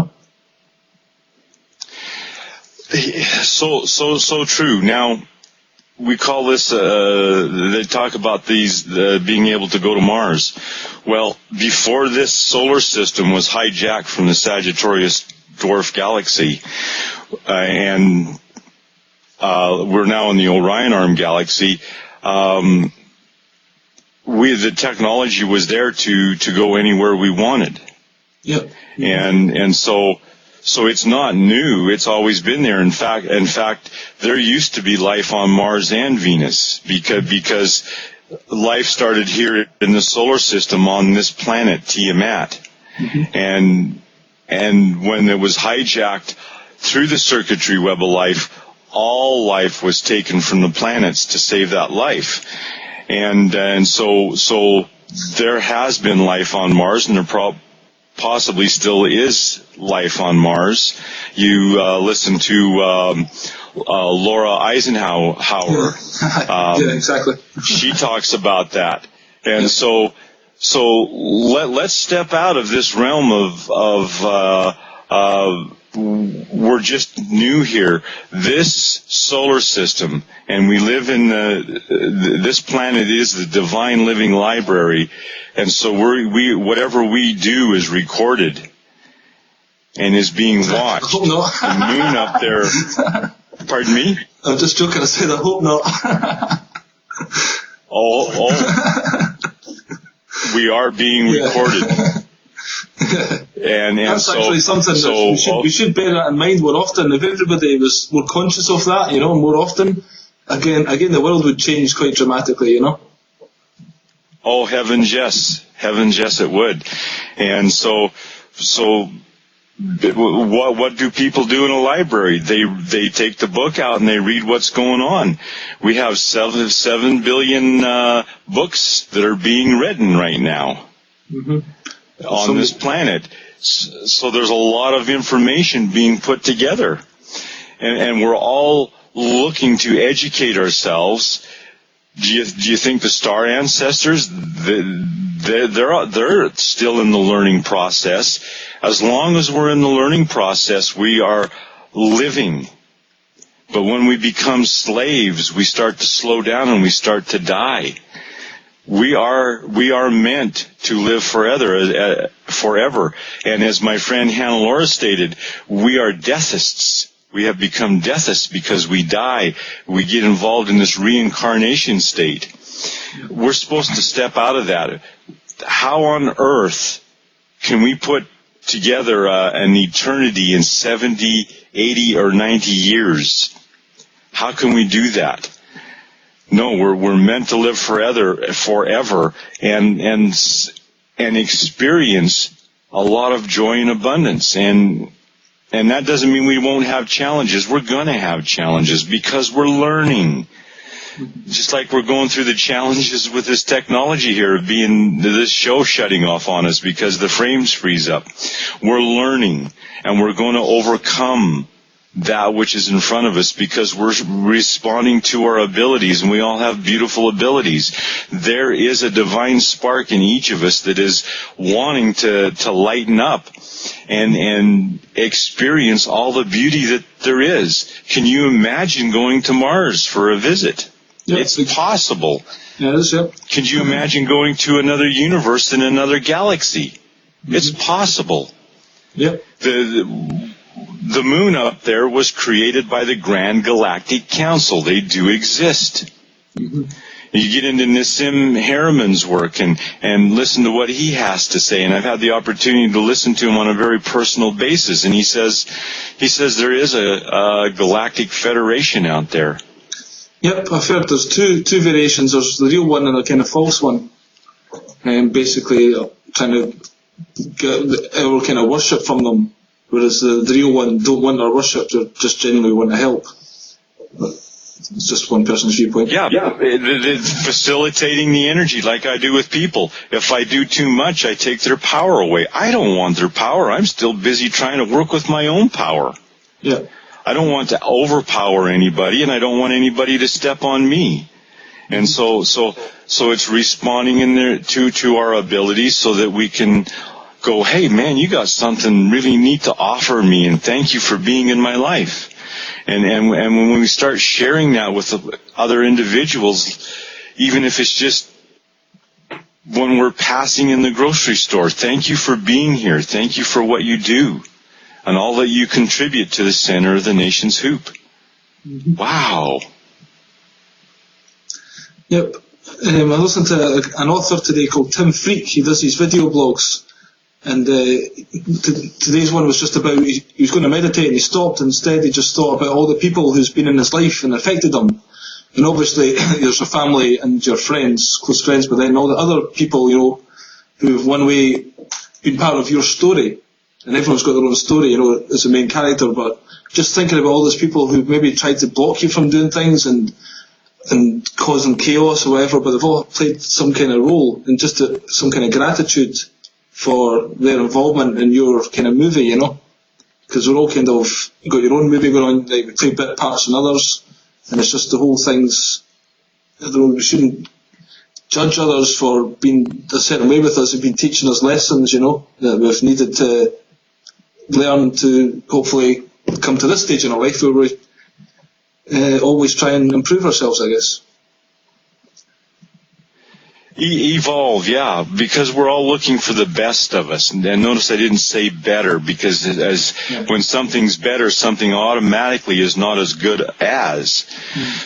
So true. Now, we call this, they talk about these being able to go to Mars. Well, before this solar system was hijacked from the Sagittarius dwarf galaxy, and we're now in the Orion Arm galaxy, the technology was there to go anywhere we wanted. Yep. And so it's not new. It's always been there. In fact, there used to be life on Mars and Venus because life started here in the solar system on this planet, Tiamat. Mm-hmm. And when it was hijacked through the circuitry web of life, all life was taken from the planets to save that life. And so there has been life on Mars, and there possibly still is life on Mars. You listen to Laura Eisenhower. Yeah, exactly. She talks about that. And so let's step out of this realm of we're just new here. This solar system, and we live in this planet is the divine living library, and so we whatever we do is recorded and is being watched. I hope not. The moon up there. Pardon me? I'm just joking. I said I hope not. We are being recorded. And that's so, actually something that we should bear that in mind more often. If everybody was more conscious of that, more often, again, the world would change quite dramatically, Oh, heavens, yes, it would. And so, what do people do in a library? They take the book out and they read what's going on. We have 7 billion books that are being written right now. Mm-hmm. On this planet. So there's a lot of information being put together. And we're all looking to educate ourselves. Do you think the star ancestors, they're still in the learning process? As long as we're in the learning process, we are living. But when we become slaves, we start to slow down and we start to die. We are meant to live forever. And as my friend Hannah Laura stated, we are deathists. We have become deathists because we die. We get involved in this reincarnation state. We're supposed to step out of that. How on earth can we put together an eternity in 70, 80, or 90 years? How can we do that? No, we're meant to live forever, and experience a lot of joy and abundance. And And that doesn't mean we won't have challenges. We're going to have challenges because we're learning. Just like we're going through the challenges with this technology here, this show shutting off on us because the frames freeze up. We're learning, and we're going to overcome that which is in front of us because we're responding to our abilities, and we all have beautiful abilities. There is a divine spark in each of us that is wanting to lighten up and experience all the beauty that there is. Can you imagine going to Mars for a visit? Yep. It's possible. Yeah, it is, yep. Could you imagine going to another universe in another galaxy? It's possible. Yep. The moon up there was created by the Grand Galactic Council. They do exist. You get into Nassim Haramehn's work and listen to what he has to say, and I've had the opportunity to listen to him on a very personal basis, and he says there is a galactic federation out there. Yep, I've heard there's two variations. There's the real one and a kind of false one. And basically trying to get our kind of worship from them, whereas the real one don't want our worship, they just genuinely want to help. But it's just one person's viewpoint. Yeah. It's facilitating the energy like I do with people. If I do too much, I take their power away. I don't want their power. I'm still busy trying to work with my own power. Yeah. I don't want to overpower anybody, and I don't want anybody to step on me. And so it's responding in there to our abilities so that we can go, hey man, you got something really neat to offer me, and thank you for being in my life. And when we start sharing that with other individuals, even if it's just when we're passing in the grocery store, thank you for being here, thank you for what you do, and all that you contribute to the center of the nation's hoop. Wow. Yep. I listened to an author today called Tim Freak. He does these video blogs. And today's one was just about, he was going to meditate and he stopped, and instead he just thought about all the people who's been in his life and affected him. And obviously there's your family and your friends, close friends, but then all the other people, who've one way been part of your story. And everyone's got their own story, as the main character, but just thinking about all those people who maybe tried to block you from doing things and causing chaos or whatever, but they've all played some kind of role, and just some kind of gratitude for their involvement in your kind of movie, because we're all kind of, you got your own movie going on, like we play bit parts in others, and it's just the whole thing's, we shouldn't judge others for being a certain way with us, who've been teaching us lessons, that we've needed to learn to hopefully come to this stage in our life where we always try and improve ourselves, I guess. Evolve, yeah, because we're all looking for the best of us. And notice I didn't say better, because when something's better, something automatically is not as good as.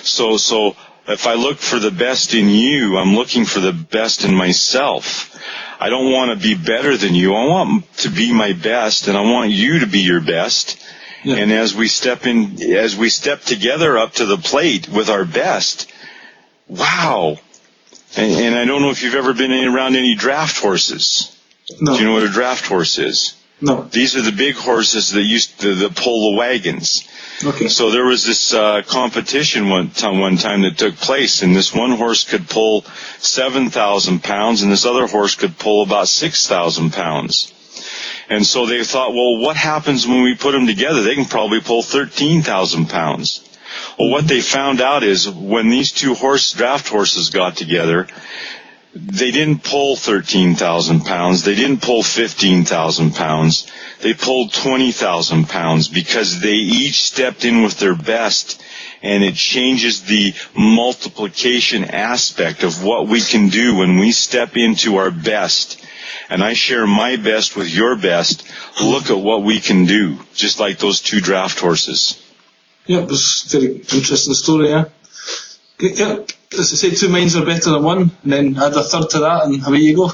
So if I look for the best in you, I'm looking for the best in myself. I don't want to be better than you. I want to be my best, and I want you to be your best. Yeah. And as we step together up to the plate with our best, wow. And I don't know if you've ever been around any draft horses. No. Do you know what a draft horse is? No. These are the big horses that used to pull the wagons. Okay. So there was this competition one time that took place, and this one horse could pull 7,000 pounds, and this other horse could pull about 6,000 pounds. And so they thought, well, what happens when we put them together? They can probably pull 13,000 pounds. Well, what they found out is when these two draft horses got together, they didn't pull 13,000 pounds. They didn't pull 15,000 pounds. They pulled 20,000 pounds because they each stepped in with their best, and it changes the multiplication aspect of what we can do when we step into our best. And I share my best with your best. Look at what we can do, just like those two draft horses. Yeah, it was a very interesting story, yeah. Yeah, as I say, two minds are better than one, and then add a third to that, and away you go.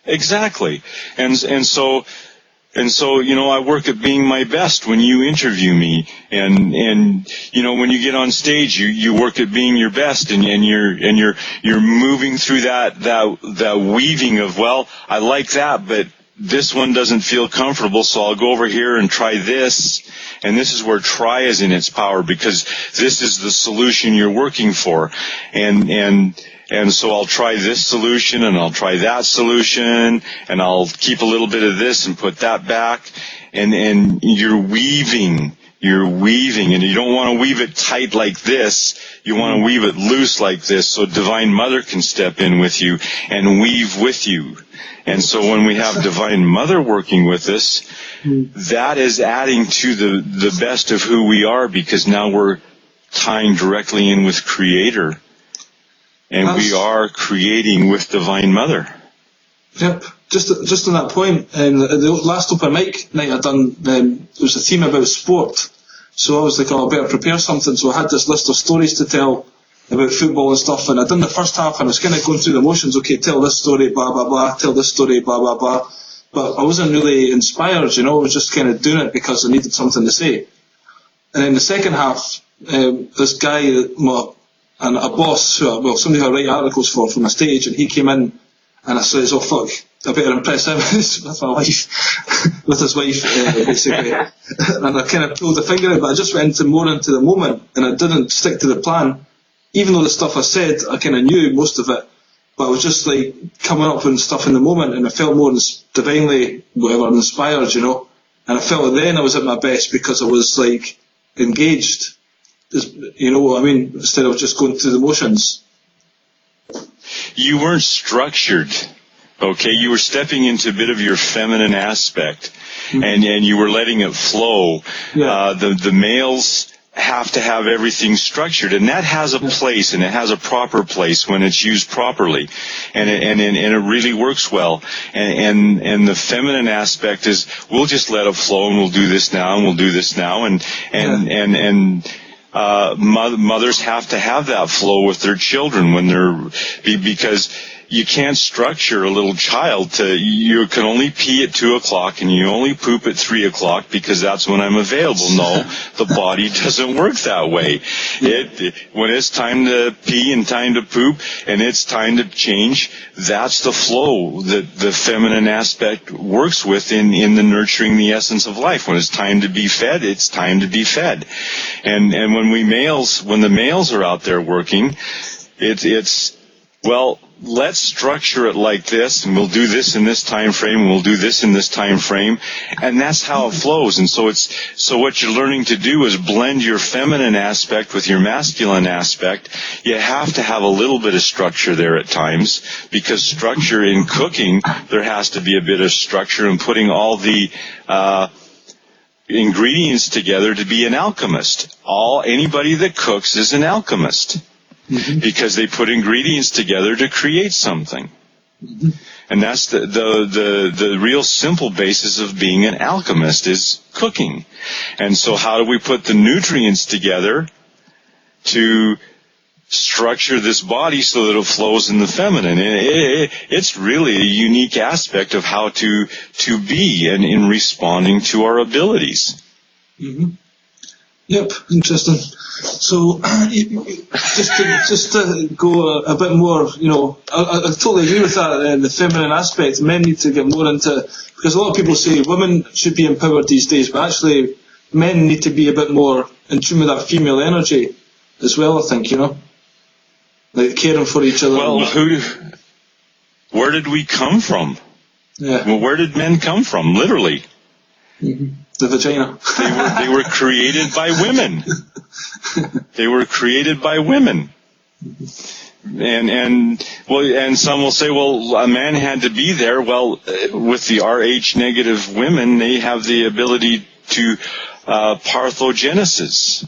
Exactly. And so, I work at being my best when you interview me, and when you get on stage, you work at being your best, and you're moving through that weaving of, well, I like that, but this one doesn't feel comfortable, so I'll go over here and try this. And this is where try is in its power, because this is the solution you're working for. And so I'll try this solution, and I'll try that solution, and I'll keep a little bit of this and put that back. And you're weaving, and you don't want to weave it tight like this. You want to weave it loose like this, so Divine Mother can step in with you and weave with you. And so when we have Divine Mother working with us, that is adding to the best of who we are, because now we're tying directly in with Creator. And we are creating with Divine Mother. Yep. Just on that point, the last open mic night I done, there was a theme about sport. So I was like, I better prepare something. So I had this list of stories to tell about football and stuff. And I done the first half, and I was kind of going through the motions. Okay, tell this story, blah, blah, blah. Tell this story, blah, blah, blah. But I wasn't really inspired, I was just kind of doing it because I needed something to say. And in the second half, this guy, and a boss, somebody who I write articles for from a state agent, he came in, and I says, oh fuck, I better impress him with my wife, with his wife, basically. And I kind of pulled the finger out, but I just went more into the moment, and I didn't stick to the plan. Even though the stuff I said, I kind of knew most of it, but I was just like coming up with stuff in the moment, and I felt more divinely, inspired, And I felt then I was at my best because I was like engaged. You know what I mean? Instead of just going through the motions. You weren't structured, okay? You were stepping into a bit of your feminine aspect, and you were letting it flow. Yeah. The males have to have everything structured, and that has a place, and it has a proper place when it's used properly, and it really works well. And the feminine aspect is, we'll just let it flow, and we'll do this now, and we'll do this now, mothers have to have that flow with their children because you can't structure a little child you can only pee at 2 o'clock and you only poop at 3 o'clock because that's when I'm available. No, the body doesn't work that way. When it's time to pee and time to poop and it's time to change, that's the flow that the feminine aspect works with in the nurturing the essence of life. When it's time to be fed, it's time to be fed. And when the males are out there working, let's structure it like this, and we'll do this in this time frame, and we'll do this in this time frame, and that's how it flows. And so what you're learning to do is blend your feminine aspect with your masculine aspect. You have to have a little bit of structure there at times, because structure in cooking, there has to be a bit of structure in putting all the ingredients together to be an alchemist. Anybody that cooks is an alchemist. Because they put ingredients together to create something. And that's the real simple basis of being an alchemist, is cooking. And so how do we put the nutrients together to structure this body so that it flows in the feminine? It's really a unique aspect of how to be and in responding to our abilities. Yep, interesting. So, just to go a bit more, I totally agree with that, the feminine aspect. Men need to get more into, because a lot of people say women should be empowered these days, but actually men need to be a bit more in tune with that female energy as well, I think, like caring for each other. Well, where did we come from? Yeah. Well, where did men come from, literally? The vagina. They were created by women. They were created by women. And some will say, well, a man had to be there. Well, with the Rh negative women, they have the ability to parthenogenesis.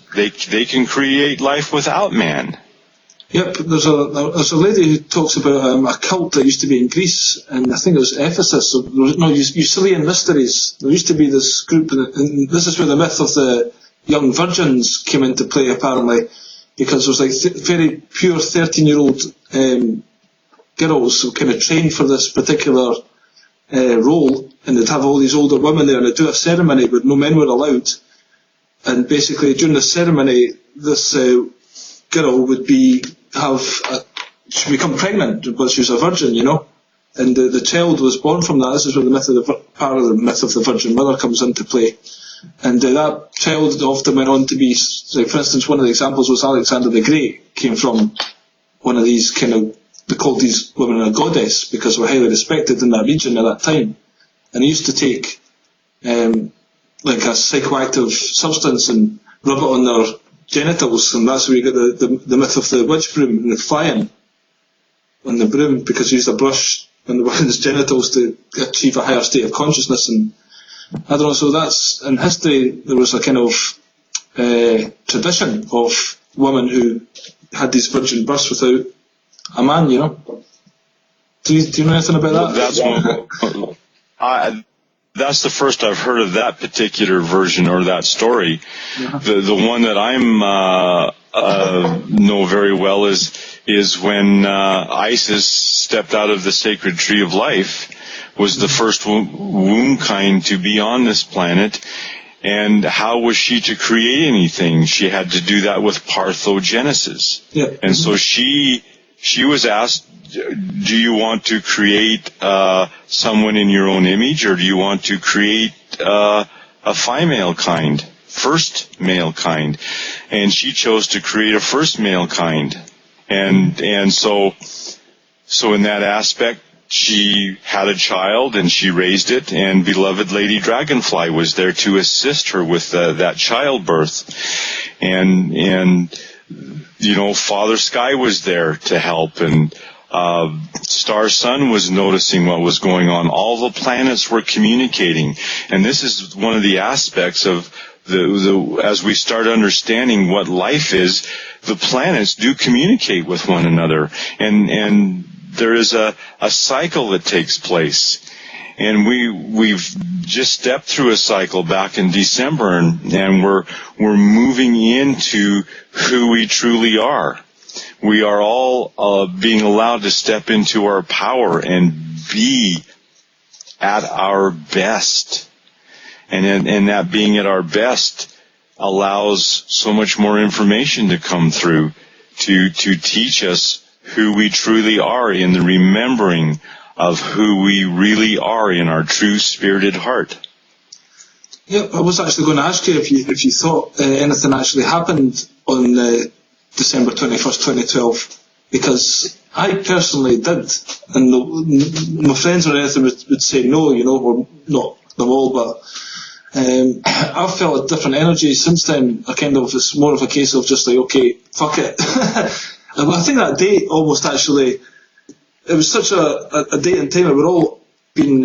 They can create life without man. Yep, there's a lady who talks about a cult that used to be in Greece, and I think it was Ephesus. Euclidean mysteries. There used to be this group, and this is where the myth of the young virgins came into play, apparently, because there was like very pure 13-year-old girls who kind of trained for this particular role, and they'd have all these older women there, and they'd do a ceremony, but no men were allowed. And basically, during the ceremony, this girl would she'd become pregnant, but she was a virgin, And the child was born from that. This is where part of the myth of the Virgin Mother comes into play. And that child often went on to be, like, for instance, one of the examples was Alexander the Great came from one of these they called these women a goddess because they were highly respected in that region at that time. And he used to take like a psychoactive substance and rub it on their genitals, and that's where you get the myth of the witch broom and the flying on the broom, because he used a brush on the woman's genitals to achieve a higher state of consciousness. And I don't know, so that's, in history, there was a kind of tradition of women who had these virgin births without a man, you know. Do you know anything about that? That's the first I've heard of that particular version or that story. Yeah. The one that I'm know very well is when Isis stepped out of the sacred tree of life, was the first womb kind to be on this planet. And how was she to create anything? She had to do that with parthenogenesis. Yeah. And so she was asked, do you want to create someone in your own image, or do you want to create a female kind, first male kind? And she chose to create a first male kind. And so in that aspect, she had a child and she raised it, and beloved Lady Dragonfly was there to assist her with that childbirth. And you know, Father Sky was there to help, and Star Sun was noticing what was going on. All the planets were communicating, and this is one of the aspects of as we start understanding what life is. The planets do communicate with one another, and there is a cycle that takes place. And we've just stepped through a cycle back in December, and we're moving into who we truly are. We are all being allowed to step into our power and be at our best. And that being at our best allows so much more information to come through to teach us who we truly are in the remembering of who we really are in our true spirited heart. Yeah, I was actually going to ask you if you thought anything actually happened on December 21st, 2012, because I personally did, and my friends or anything would say no, you know, or not them all, but I've felt a different energy since then. It's more of a case of just like, okay, fuck it. And I think that day almost actually, it was such a date and time that we're all been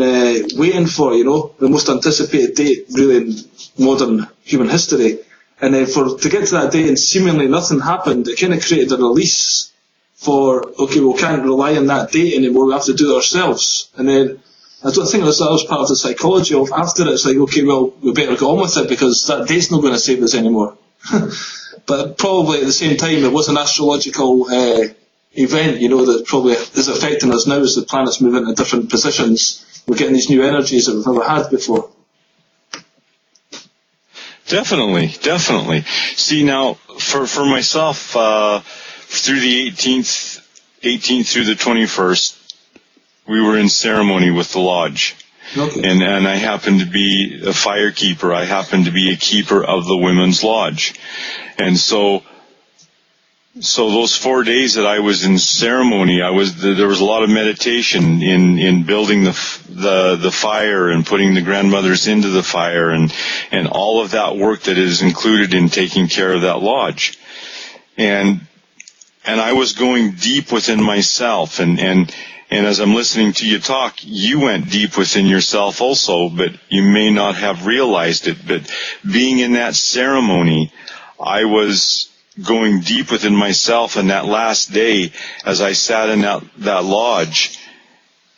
waiting for, you know, the most anticipated date really in modern human history. And then to get to that day and seemingly nothing happened, it kind of created a release for, okay, we can't rely on that date anymore, we have to do it ourselves. And then I don't think that was part of the psychology of after it. It's like, okay, well, we better go on with it because that date's not going to save us anymore. But probably at the same time, it was an astrological event, you know, that probably is affecting us now as the planets move into different positions. We're getting these new energies that we've never had before. Definitely. See, now, for myself, through the 18th through the 21st, we were in ceremony with the lodge. Okay. And I happened to be a fire keeper. I happened to be a keeper of the women's lodge. And so those 4 days that I was in ceremony, there was a lot of meditation in building the fire and putting the grandmothers into the fire and all of that work that is included in taking care of that lodge. And I was going deep within myself, and as I'm listening to you talk, you went deep within yourself also, but you may not have realized it. But being in that ceremony, I was going deep within myself, and that last day, as I sat in that lodge,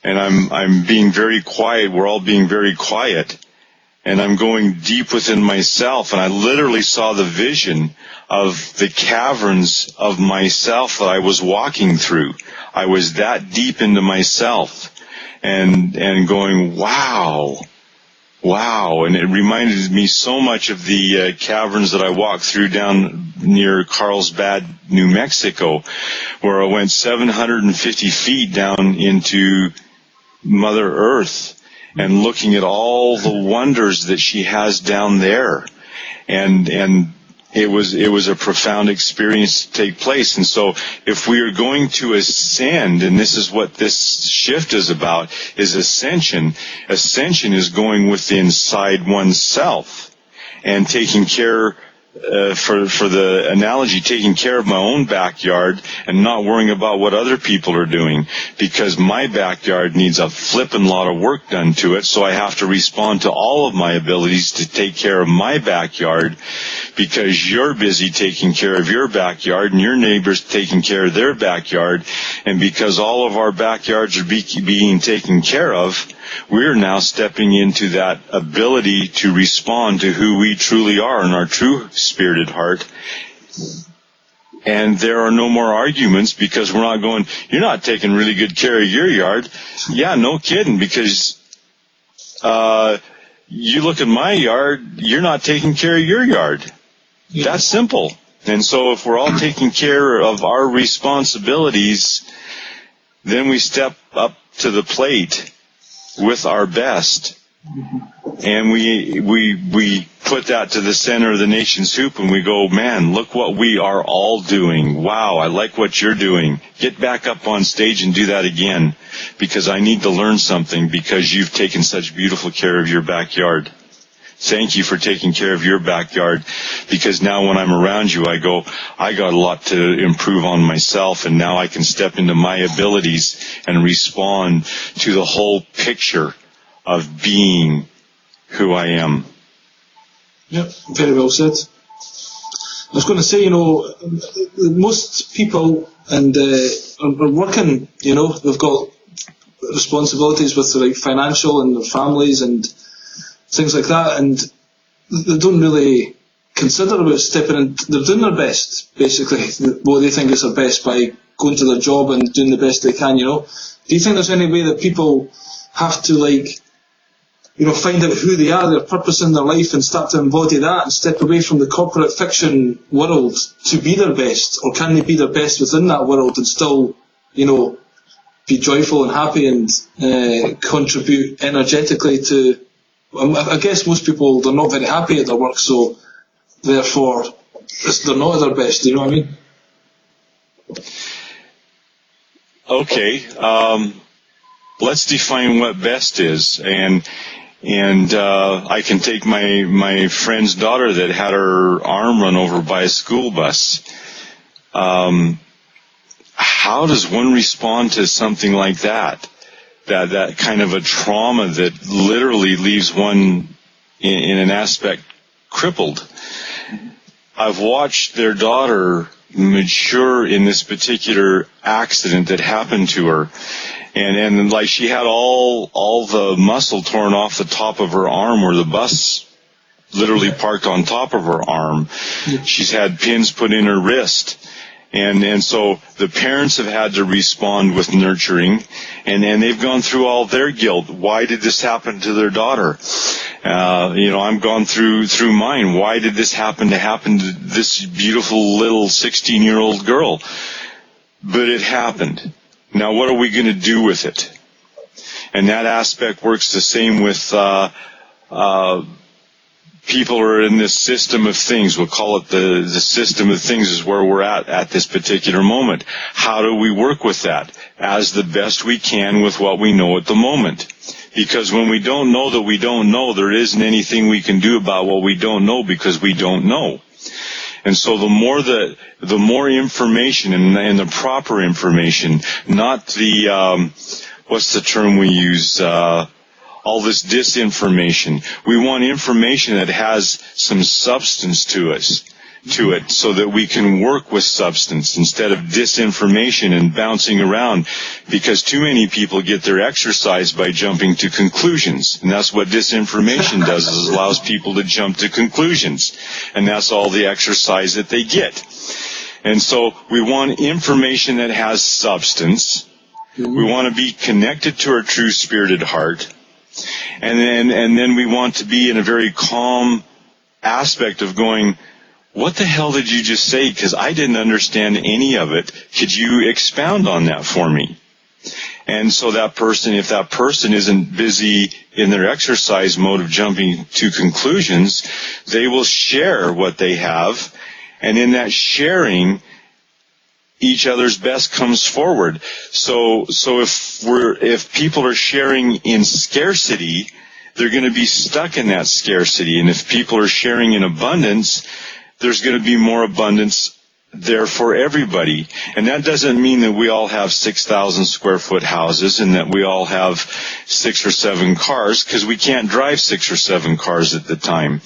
and I'm being very quiet, we're all being very quiet, and I'm going deep within myself, and I literally saw the vision of the caverns of myself that I was walking through. I was that deep into myself, and going, wow, and it reminded me so much of the caverns that I walked through down near Carlsbad, New Mexico, where I went 750 feet down into Mother Earth and looking at all the wonders that she has down there. And it was a profound experience to take place. And so if we are going to ascend, and this is what this shift is about, is ascension. Ascension is going within inside oneself and taking care, for the analogy, taking care of my own backyard and not worrying about what other people are doing, because my backyard needs a flippin' lot of work done to it, so I have to respond to all of my abilities to take care of my backyard, because you're busy taking care of your backyard and your neighbor's taking care of their backyard, and because all of our backyards are being taken care of, we're now stepping into that ability to respond to who we truly are in our true spirited heart. And there are no more arguments, because we're not going, you're not taking really good care of your yard. Yeah, no kidding, because you look at my yard, you're not taking care of your yard. Yeah. That's simple. And so if we're all taking care of our responsibilities, then we step up to the plate with our best, and we put that to the center of the nation's hoop, and we go, man, look what we are all doing. Wow, I like what you're doing. Get back up on stage and do that again, because I need to learn something, because you've taken such beautiful care of your backyard. Thank you for taking care of your backyard, because now when I'm around you, I go, I got a lot to improve on myself, and now I can step into my abilities and respond to the whole picture of being who I am. Yep, very well said. I was going to say, most people are working, they've got responsibilities with like financial and their families and things like that, and they don't really consider about stepping in. They're doing their best, basically, what they think is their best, by going to their job and doing the best they can, Do you think there's any way that people have to, find out who they are, their purpose in their life, and start to embody that and step away from the corporate fiction world to be their best? Or can they be their best within that world and still, be joyful and happy and contribute energetically to... I guess most people, they're not very happy at their work, so therefore they're not at their best. Do you know what I mean? Okay, let's define what best is, and I can take my friend's daughter that had her arm run over by a school bus. How does one respond to something like that? That kind of a trauma that literally leaves one in an aspect crippled. I've watched their daughter mature in this particular accident that happened to her, and like she had all the muscle torn off the top of her arm where the bus literally parked on top of her arm. She's had pins put in her wrist. And so the parents have had to respond with nurturing, and they've gone through all their guilt. Why did this happen to their daughter? I'm gone through mine. Why did this happen to this beautiful little 16-year-old girl? But it happened. Now what are we going to do with it? And that aspect works the same with people are in this system of things. We'll call it the system of things is where we're at this particular moment. How do we work with that? As the best we can with what we know at the moment. Because when we don't know that we don't know, there isn't anything we can do about what we don't know, because we don't know. And so the more information and the proper information, not the, what's the term we use, all this disinformation. We want information that has some substance to it, so that we can work with substance instead of disinformation and bouncing around, because too many people get their exercise by jumping to conclusions. And that's what disinformation does, is allows people to jump to conclusions. And that's all the exercise that they get. And so we want information that has substance. We want to be connected to our true spirited heart. And then we want to be in a very calm aspect of going, what the hell did you just say? Because I didn't understand any of it. Could you expound on that for me? And so that person, if that person isn't busy in their exercise mode of jumping to conclusions, they will share what they have. And in that sharing, each other's best comes forward. So if people are sharing in scarcity, they're going to be stuck in that scarcity. And if people are sharing in abundance, there's going to be more abundance there for everybody. And that doesn't mean that we all have 6,000 square foot houses and that we all have 6 or 7 cars, because we can't drive 6 or 7 cars at the time.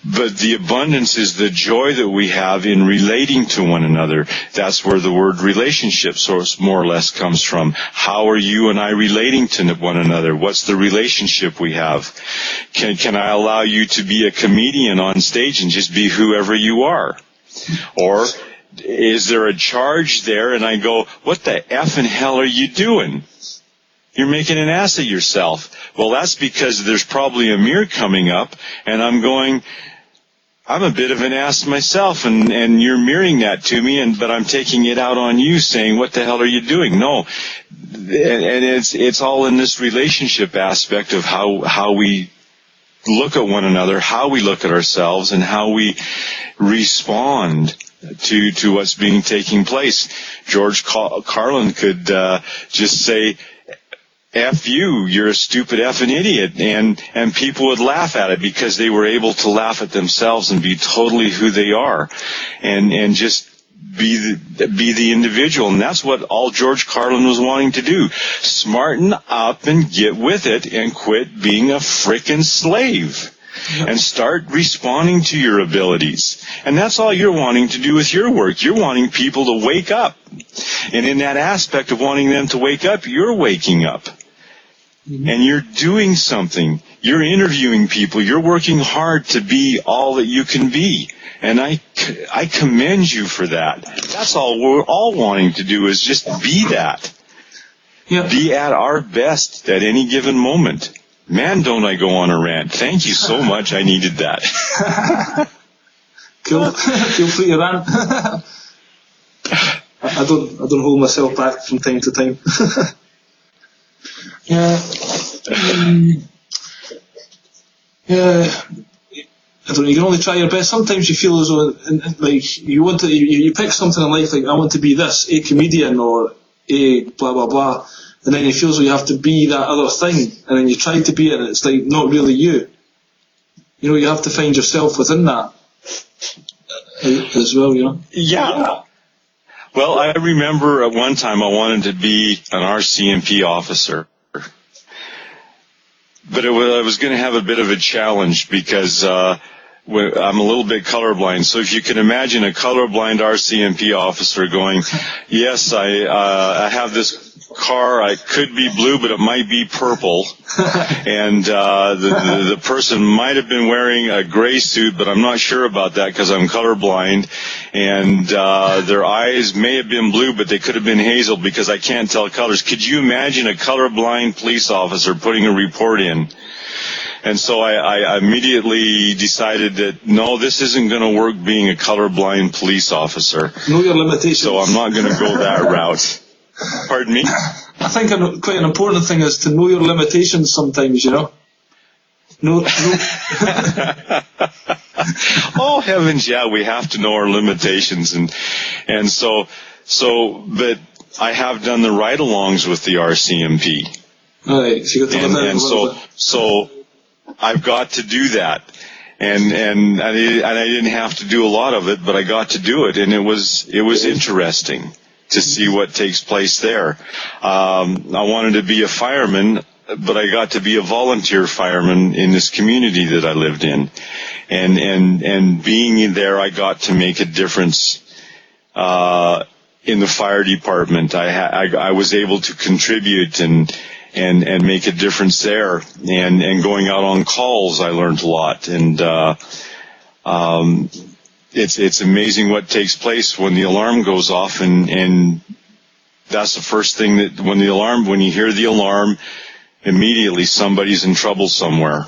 But the abundance is the joy that we have in relating to one another. That's where the word relationship source more or less comes from. How are you and I relating to one another? What's the relationship we have? Can I allow you to be a comedian on stage and just be whoever you are? Or is there a charge there and I go, what the effing hell are you doing? You're making an ass of yourself. Well, that's because there's probably a mirror coming up and I'm going, I'm a bit of an ass myself, and you're mirroring that to me, but I'm taking it out on you saying, what the hell are you doing? No. And it's all in this relationship aspect of how we look at one another, how we look at ourselves, and how we respond to what's taking place. George Carlin could just say, F you, you're a stupid effing idiot, and people would laugh at it because they were able to laugh at themselves and be totally who they are, and just be the individual. And that's what all George Carlin was wanting to do. Smarten up and get with it and quit being a frickin' slave. And start responding to your abilities. And that's all you're wanting to do with your work. You're wanting people to wake up. And in that aspect of wanting them to wake up, you're waking up. And you're doing something. You're interviewing people. You're working hard to be all that you can be. And I commend you for that. That's all we're all wanting to do, is just be that. Yeah. Be at our best at any given moment. Man, don't I go on a rant. Thank you so much. I needed that. Cool. Feel free to rant. I don't hold myself back from time to time. Yeah. Yeah. I don't know, you can only try your best. Sometimes you feel as though, like, you pick something in life, like, I want to be this, a comedian, or a blah, blah, blah. And then you feel as though you have to be that other thing, and then you try to be it, and it's like not really you. You know, you have to find yourself within that as well, you know. Yeah. Well, I remember at one time I wanted to be an RCMP officer, but I was going to have a bit of a challenge because I'm a little bit colorblind. So if you can imagine a colorblind RCMP officer going, yes, I have this car, I could be blue, but it might be purple. And the person might have been wearing a gray suit, but I'm not sure about that because I'm colorblind. And their eyes may have been blue, but they could have been hazel because I can't tell colors. Could you imagine a colorblind police officer putting a report in? And so I immediately decided that, no, this isn't going to work being a colorblind police officer. Know your limitations. So I'm not going to go that route. Pardon me? I think quite an important thing is to know your limitations sometimes, you know? No. Oh, heavens, yeah, we have to know our limitations. And so, but I have done the ride-alongs with the RCMP. All right, so you got to and so I've got to do that. And I didn't have to do a lot of it, but I got to do it, and it was interesting to see what takes place there. I wanted to be a fireman, but I got to be a volunteer fireman in this community that I lived in. And being there, I got to make a difference in the fire department. I was able to contribute and make a difference there. And going out on calls, I learned a lot. And it's amazing what takes place when the alarm goes off, and that's the first thing that when you hear the alarm, immediately somebody's in trouble somewhere.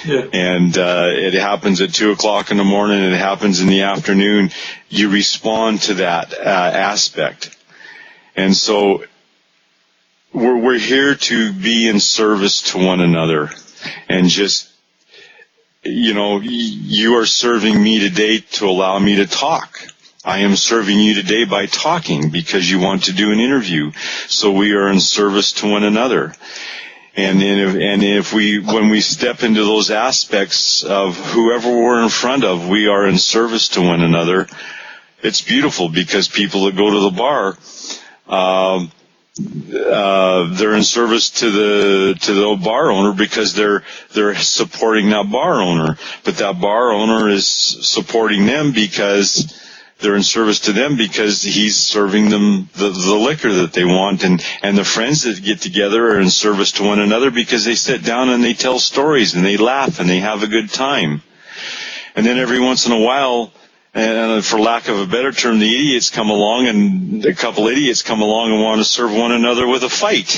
Yeah. And it happens at 2:00 in the morning, it happens in the afternoon. You respond to that aspect. And so we're here to be in service to one another, and just, you are serving me today to allow me to talk. I am serving you today by talking because you want to do an interview. So we are in service to one another. And when we step into those aspects of whoever we're in front of, we are in service to one another. It's beautiful, because people that go to the bar, they're in service to the bar owner because they're supporting that bar owner. But that bar owner is supporting them because they're in service to them because he's serving them the liquor that they want. And the friends that get together are in service to one another because they sit down and they tell stories and they laugh and they have a good time. And then every once in a while, and for lack of a better term, the idiots come along, and a couple idiots come along and want to serve one another with a fight.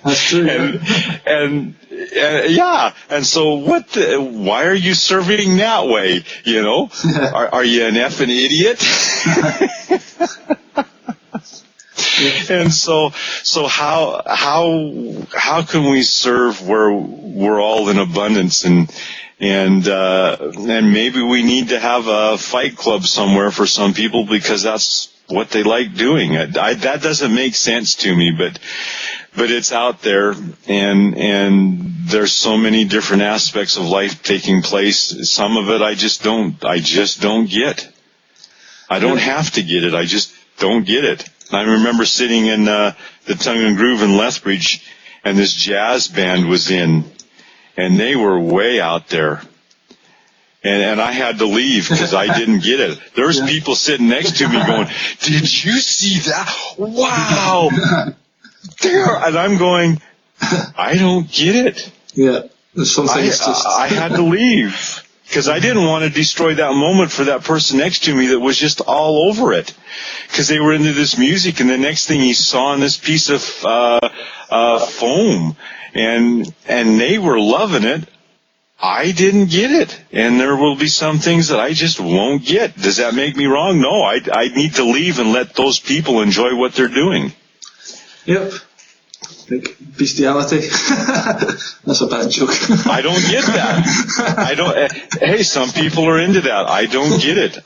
That's true. And so why are you serving that way? Are you an effing idiot? And so how can we serve where we're all in abundance, and maybe we need to have a fight club somewhere for some people because that's what they like doing. That doesn't make sense to me, but it's out there, and there's so many different aspects of life taking place. Some of it I just don't get. I don't have to get it. I just don't get it. I remember sitting in the Tongue and Groove in Lethbridge, and this jazz band was in, and they were way out there. And I had to leave because I didn't get it. There's people sitting next to me going, "Did you see that? Wow!" And I'm going, "I don't get it." Yeah, there's something. I had to leave because I didn't want to destroy that moment for that person next to me that was just all over it, because they were into this music, and the next thing he saw on this piece of foam, and they were loving it. I didn't get it, and there will be some things that I just won't get. Does that make me wrong? No, I need to leave and let those people enjoy what they're doing. Yep. Like bestiality. That's a bad joke. I don't get that. Hey, some people are into that. I don't get it.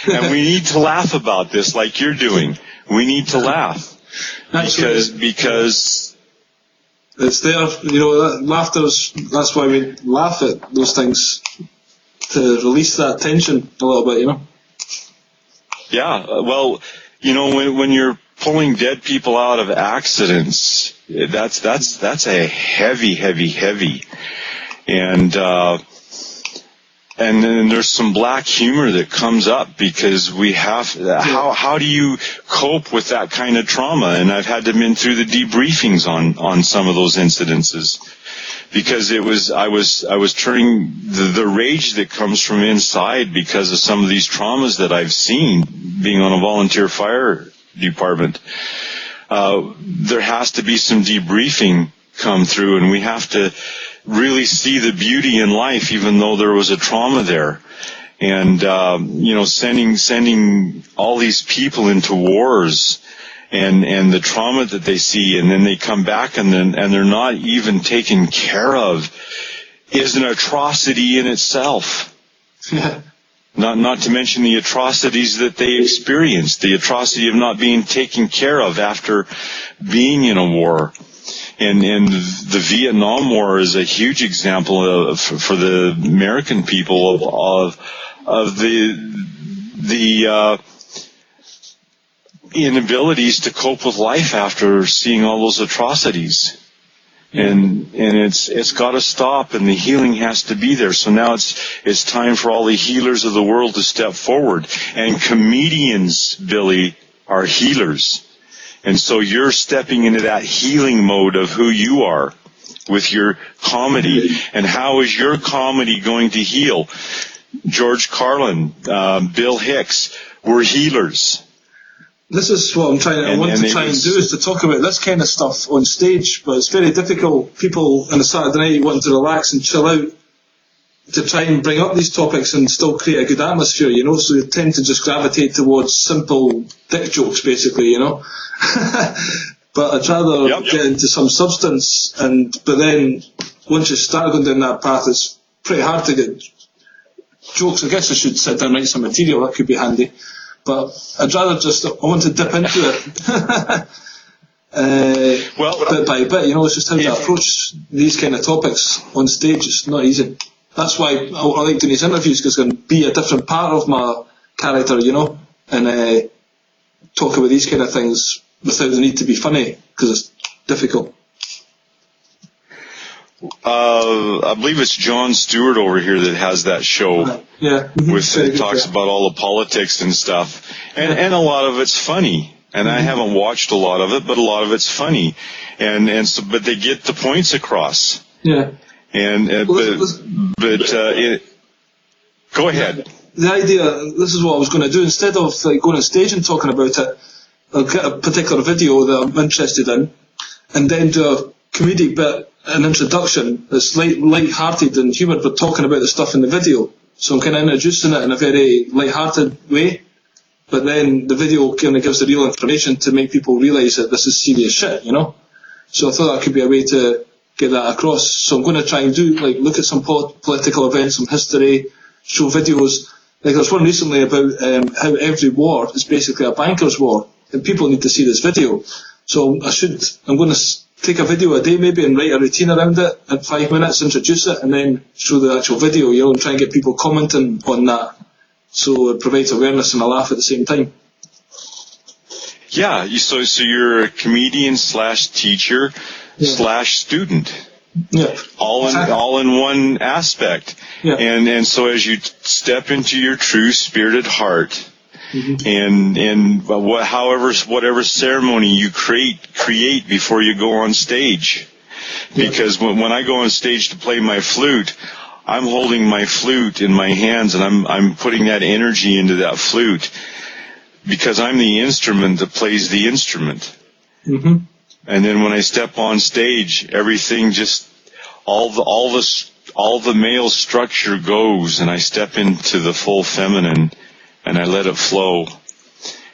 And we need to laugh about this like you're doing. We need to laugh. Because it's there, laughter's, that's why we laugh at those things, to release that tension a little bit, Yeah, well, when you're pulling dead people out of accidents, that's a heavy. And then there's some black humor that comes up because we have, how do you cope with that kind of trauma? And I've had to been through the debriefings on some of those incidences, because I was turning the rage that comes from inside because of some of these traumas that I've seen being on a volunteer fire department. There has to be some debriefing come through, and we have to really see the beauty in life, even though there was a trauma there. And sending all these people into wars, and the trauma that they see, and then they come back and they're not even taken care of, is an atrocity in itself. Not to mention the atrocities that they experienced, the atrocity of not being taken care of after being in a war. And the Vietnam War is a huge example for the American people of the inabilities to cope with life after seeing all those atrocities. And it's got to stop, and the healing has to be there. So now it's time for all the healers of the world to step forward. And comedians, Billy, are healers. And so you're stepping into that healing mode of who you are with your comedy. And how is your comedy going to heal? George Carlin, Bill Hicks, we're healers. This is what I want to try and do, is to talk about this kind of stuff on stage, but it's very difficult. People on a Saturday night wanting to relax and chill out, to try and bring up these topics and still create a good atmosphere, so they tend to just gravitate towards simple dick jokes, basically, But But I'd rather get into some substance, but then once you start going down that path, it's pretty hard to get jokes. I guess I should sit down and write some material, that could be handy. But I'd rather I want to dip into it. Bit by bit, it's just how to approach these kind of topics on stage. It's not easy. That's why I like doing these interviews, because I can be a different part of my character, and talk about these kind of things without the need to be funny, because it's difficult. I believe it's Jon Stewart over here that has that show. It talks about all the politics and stuff, and a lot of it's funny. And I haven't watched a lot of it, but a lot of it's funny, but they get the points across. Yeah. Go ahead. The idea, this is what I was going to do. Instead of going on stage and talking about it, I'll get a particular video that I'm interested in, and then do a comedic bit, an introduction that's light-hearted and humoured, but talking about the stuff in the video. So I'm kind of introducing it in a very light-hearted way. But then the video kind of gives the real information to make people realise that this is serious shit, So I thought that could be a way to get that across. So I'm going to try and look at some political events, some history, show videos. There's one recently about how every war is basically a banker's war, and people need to see this video. So I'm going to take a video a day maybe and write a routine around it in 5 minutes, introduce it, and then show the actual video, and try and get people commenting on that. So it provides awareness and a laugh at the same time. Yeah, so you're a comedian / teacher / student. Yeah. All in one aspect. Yeah. And so as you step into your true spirited heart, and whatever ceremony you create before you go on stage. Because when I go on stage to play my flute, I'm holding my flute in my hands, and I'm putting that energy into that flute, because I'm the instrument that plays the instrument. Mm-hmm. And then when I step on stage, everything just all the male structure goes, and I step into the full feminine, and I let it flow,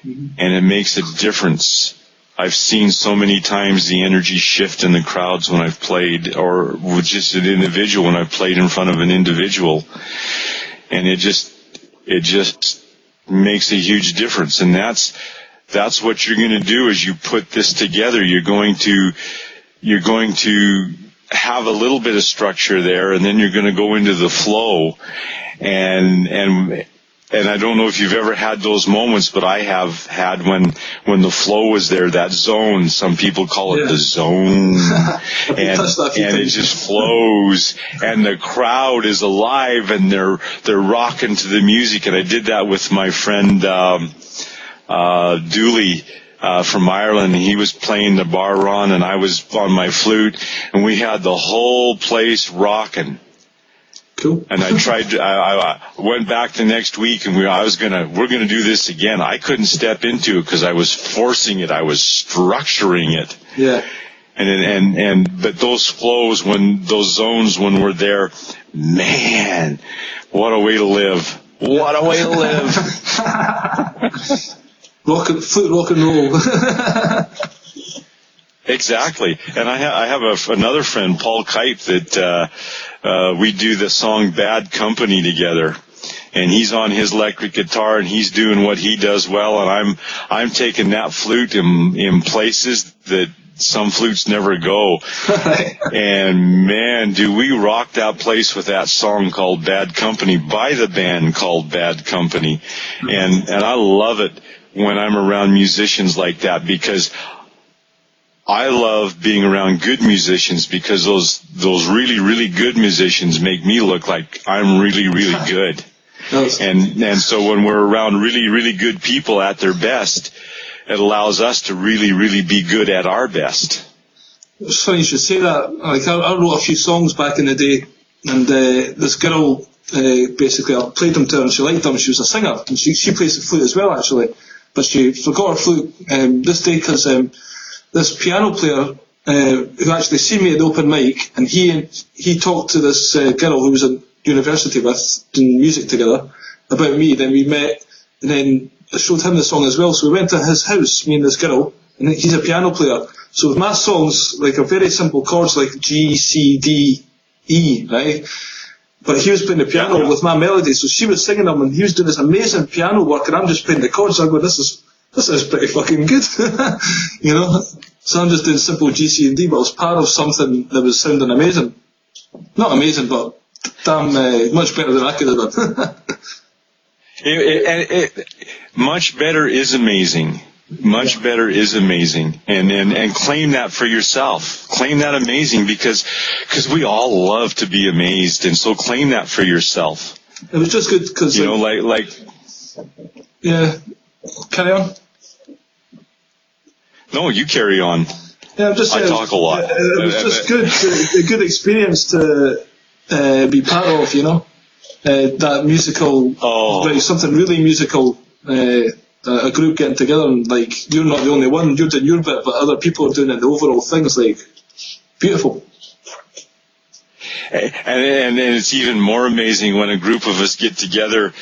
and it makes a difference. I've seen so many times the energy shift in the crowds when I've played, or with just an individual when I've played in front of an individual, and it just makes a huge difference. And that's what you're going to do as you put this together. You're going to have a little bit of structure there, and then you're going to go into the flow, and I don't know if you've ever had those moments, but I have had when the flow was there, that zone. Some people call it the zone. and it just flows, and the crowd is alive, and they're rocking to the music. And I did that with my friend Dooley from Ireland. He was playing the bar run, and I was on my flute, and we had the whole place rocking. Cool. And I went back the next week, and we're gonna do this again. I couldn't step into it because I was forcing it. I was structuring it. Yeah. But those flows, those zones when we're there, man, what a way to live. What a way to live. Flute rock and roll. Exactly. And I have another friend, Paul Kipe, that we do the song Bad Company together. And he's on his electric guitar, and he's doing what he does well, and I'm taking that flute in places that some flutes never go. And man, do we rock that place with that song called Bad Company by the band called Bad Company. And I love it when I'm around musicians like that, because I love being around good musicians, because those really, really good musicians make me look like I'm really, really good. And so when we're around really, really good people at their best, it allows us to really, really be good at our best. It's funny you should say that. I wrote a few songs back in the day, and this girl, basically, I played them to her, and she liked them. She was a singer, and she plays the flute as well, actually. But she forgot her flute this day, because this piano player who actually seen me at the open mic, and he talked to this girl who was at university with, doing music together, about me. Then we met, and then I showed him the song as well. So we went to his house, me and this girl, and he's a piano player. So with my songs, like, are very simple chords, like G, C, D, E, right? But he was playing the piano with my melody, so she was singing them, and he was doing this amazing piano work, and I'm just playing the chords. I go, this is pretty fucking good, you know. So I'm just doing simple G, C, and D, but I was part of something that was sounding amazing. Not amazing, but damn much better than I could have done. Much better is amazing. Much better is amazing, and claim that for yourself. Claim that amazing because we all love to be amazed, and so claim that for yourself. It was just good because yeah. Carry on. No, you carry on. Yeah, I'm just saying. I talk a lot. It was just a good experience to be part of, you know. That musical, like something really musical. A group getting together, and like, you're not the only one, you're doing your bit, but other people are doing it. The overall thing's like beautiful. And it's even more amazing when a group of us get together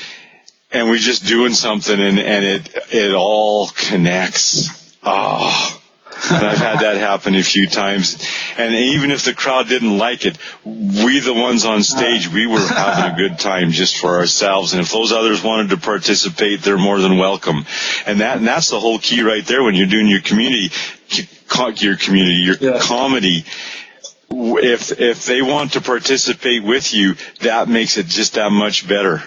and we're just doing something and it all connects. And I've had that happen a few times. And even if the crowd didn't like it, we, the ones on stage, we were having a good time just for ourselves. And if those others wanted to participate, they're more than welcome. And that's the whole key right there when you're doing your community, your comedy. If they want to participate with you, that makes it just that much better.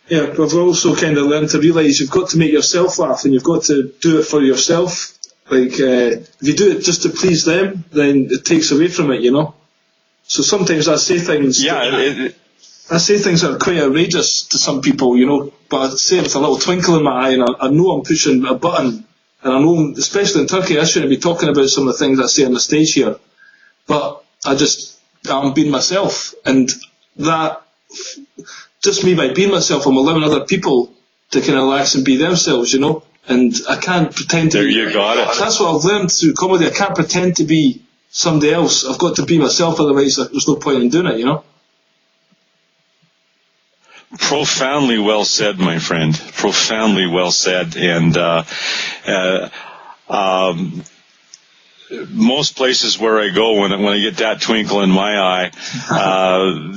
Yeah, but we've also kind of learned to realise you've got to make yourself laugh, and you've got to do it for yourself. Like, if you do it just to please them, then it takes away from it, you know. So sometimes I say things. I say things that are quite outrageous to some people, you know, but I say it with a little twinkle in my eye, and I know I'm pushing a button, and I know, especially in Turkey, I shouldn't be talking about some of the things I say on the stage here, but I'm being myself, and that, just me by being myself, I'm allowing other people to kind of relax and be themselves, you know. And I can't pretend to be... There you got it. That's what I've learned through comedy. I can't pretend to be somebody else. I've got to be myself, otherwise there's no point in doing it, you know? Profoundly well said, my friend. Profoundly well said. And most places where I go, when I get that twinkle in my eye,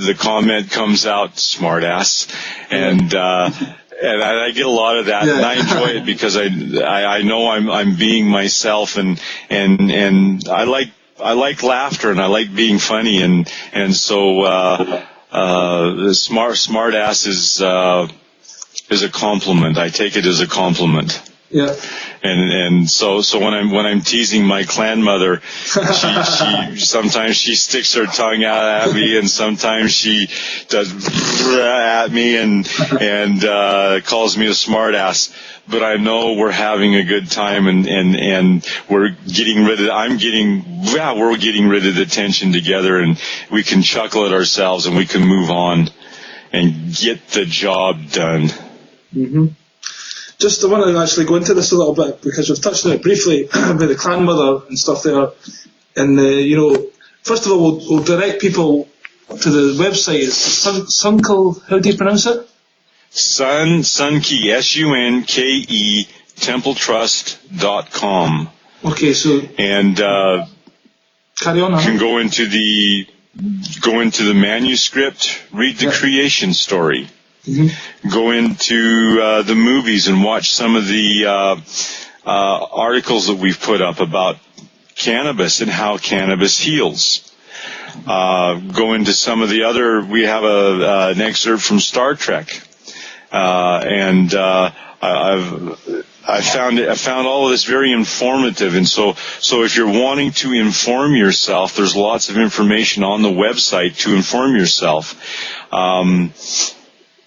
the comment comes out, smartass. And I get a lot of that, and I enjoy it because I know I'm being myself, and I like laughter, and I like being funny, and so smart ass is a compliment. I take it as a compliment. Yeah. And so when I'm teasing my clan mother, she sometimes she sticks her tongue out at me, and sometimes she does at me and calls me a smart ass. But I know we're having a good time, and we're getting rid of the tension together, and we can chuckle at ourselves, and we can move on and get the job done. Mm-hmm. Just I want to actually go into this a little bit, because we've touched on it briefly about the clan mother and stuff there. And, you know, first of all, we'll direct people to the website. It's Sunkel, how do you pronounce it? Sunke, S-U-N-K-E, templetrust.com. Okay, so... And carry on. You can go into the manuscript, read the creation story. Mm-hmm. Go into the movies and watch some of the articles that we've put up about cannabis and how cannabis heals. Go into some of the other. We have an excerpt from Star Trek, and I found all of this very informative. And so if you're wanting to inform yourself, there's lots of information on the website to inform yourself.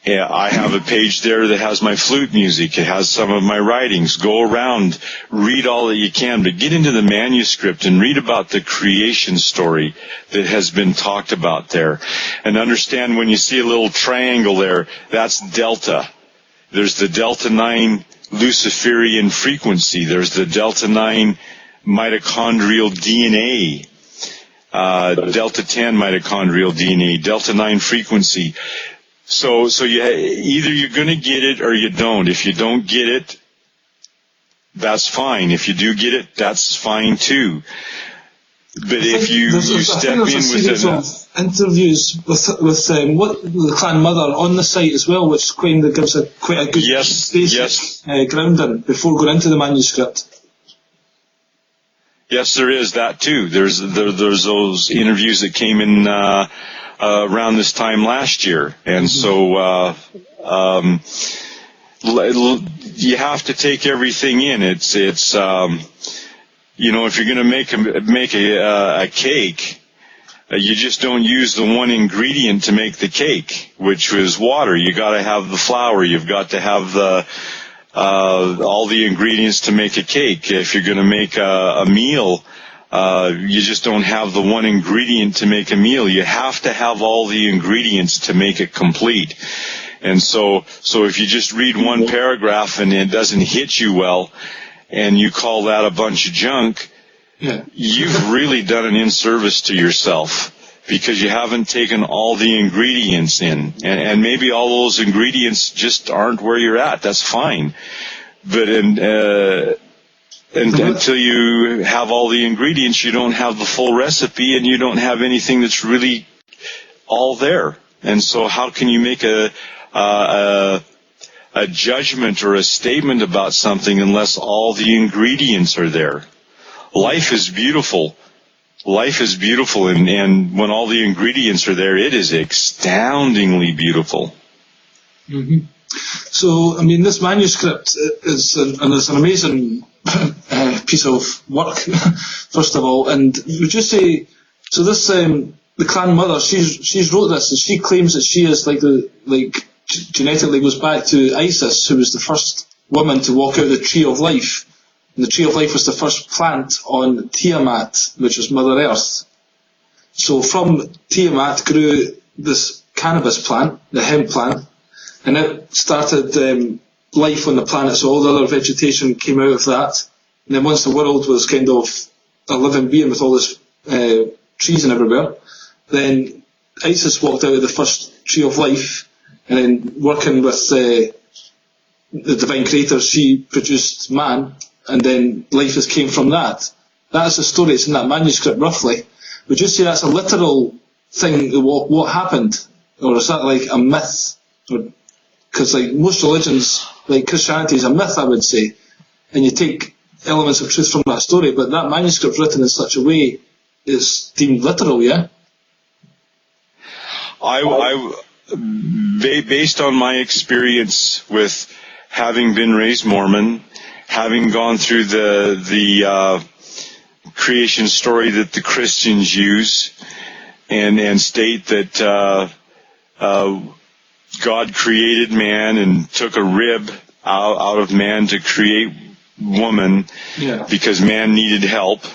Yeah, I have a page there that has my flute music. It has some of my writings. Go around, read all that you can, but get into the manuscript and read about the creation story that has been talked about there. And understand when you see a little triangle there, that's delta. There's the delta 9 Luciferian frequency. There's the delta 9 mitochondrial DNA. Delta 10 mitochondrial DNA, delta 9 frequency. So either you're going to get it or you don't. If you don't get it, that's fine. If you do get it, that's fine too. But if you step in with interviews with what the clan mother on the site as well, which kind of gives quite a good basic grounding before going into the manuscript. Yes, there is that too. There's those interviews that came in around this time last year, and so you have to take everything in. It's you know, if you're going to make a cake, you just don't use the one ingredient to make the cake, which is water. You got to have the flour. You've got to have the all the ingredients to make a cake. If you're going to make a meal, you just don't have the one ingredient to make a meal. You have to have all the ingredients to make it complete. And so if you just read one paragraph and it doesn't hit you well, and you call that a bunch of junk, you've really done an inservice to yourself, because you haven't taken all the ingredients in. And maybe all those ingredients just aren't where you're at. That's fine. But until you have all the ingredients, you don't have the full recipe, and you don't have anything that's really all there. And so how can you make a judgment or a statement about something unless all the ingredients are there? Life is beautiful. Life is beautiful, and when all the ingredients are there, it is astoundingly beautiful. Mm-hmm. So, I mean, this manuscript is an amazing piece of work, first of all. And would you say, so this, the clan mother, she's wrote this, and she claims that she is genetically goes back to Isis, who was the first woman to walk out of the Tree of Life. And the Tree of Life was the first plant on Tiamat, which was Mother Earth. So from Tiamat grew this cannabis plant, the hemp plant, and it started life on the planet, so all the other vegetation came out of that. And then once the world was kind of a living being with all this trees and everywhere, then Isis walked out of the first Tree of Life, and then working with the Divine Creator, she produced man, and then life has came from that. That's the story, it's in that manuscript roughly. Would you say that's a literal thing, what happened? Or is that like a myth? Because like most religions, like Christianity is a myth, I would say, and you take elements of truth from that story, but that manuscript written in such a way is deemed literal, yeah? Based on my experience with having been raised Mormon, having gone through the creation story that the Christians use, and state that God created man and took a rib out of man to create woman, because man needed help.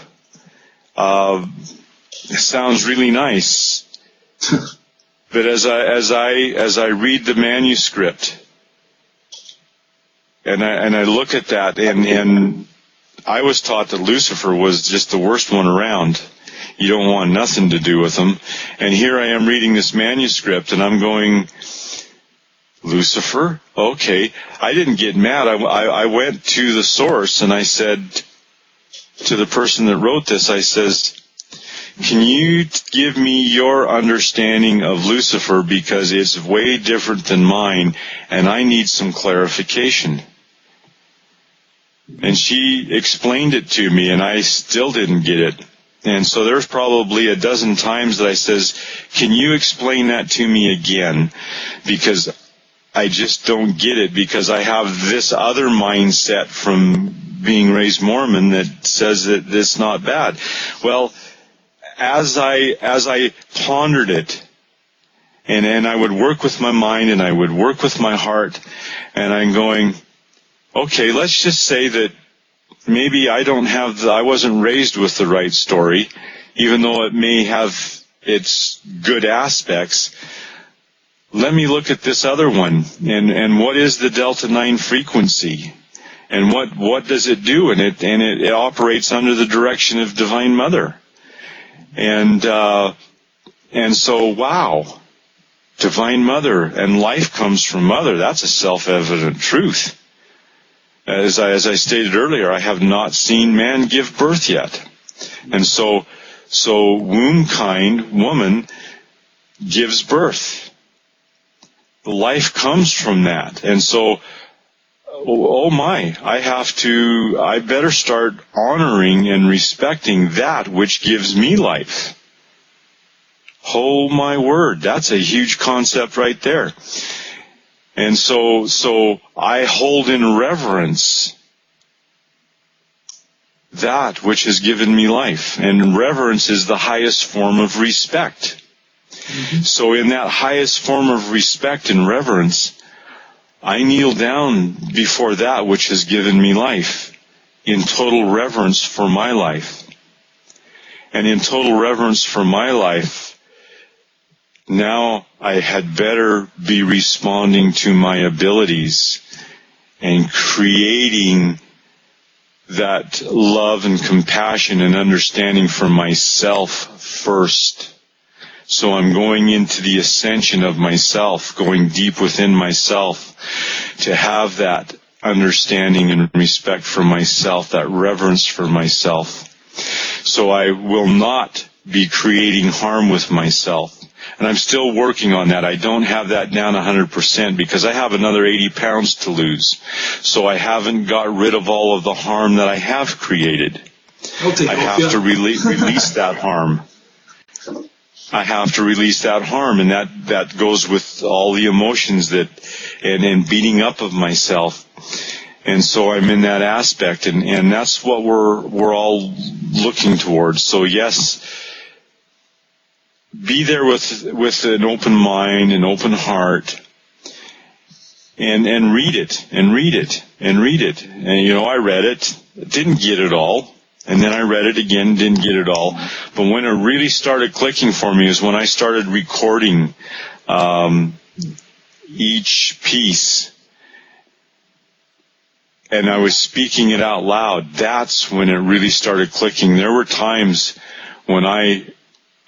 It sounds really nice. But as I read the manuscript, and I look at that, and I was taught that Lucifer was just the worst one around. You don't want nothing to do with him. And here I am reading this manuscript, and I'm going, Lucifer? Okay. I didn't get mad. I went to the source, and I said to the person that wrote this, I says, can you give me your understanding of Lucifer, because it's way different than mine, and I need some clarification. And she explained it to me, and I still didn't get it. And so there's probably a dozen times that I says, can you explain that to me again? Because I just don't get it, because I have this other mindset from being raised Mormon that says that it's not bad. Well, as I pondered it, and I would work with my mind and I would work with my heart, and I'm going, okay, let's just say that maybe I wasn't raised with the right story, even though it may have its good aspects. Let me look at this other one, and what is the Delta 9 frequency, and what does it do? And it operates under the direction of Divine Mother. And so, wow, Divine Mother, and life comes from Mother. That's a self-evident truth. as I stated earlier, I have not seen man give birth yet. And so womb-kind woman gives birth. Life comes from that. And so, I better start honoring and respecting that which gives me life. Oh my word, that's a huge concept right there. And so I hold in reverence that which has given me life. And reverence is the highest form of respect. Mm-hmm. So in that highest form of respect and reverence, I kneel down before that which has given me life in total reverence for my life. And in total reverence for my life, now I had better be responding to my abilities and creating that love and compassion and understanding for myself first. So I'm going into the ascension of myself, going deep within myself to have that understanding and respect for myself, that reverence for myself. So I will not be creating harm with myself. And I'm still working on that. I don't have that down 100% because I have another 80 pounds to lose. So I haven't got rid of all of the harm that I have created. I have to release that harm. I have to release that harm, and that goes with all the emotions and beating up of myself. And so I'm in that aspect, and that's what we're all looking towards. So yes, be there with an open mind, an open heart, and read it. And I read it, didn't get it all. And then I read it again, didn't get it all. But when it really started clicking for me is when I started recording each piece. And I was speaking it out loud. That's when it really started clicking. There were times when I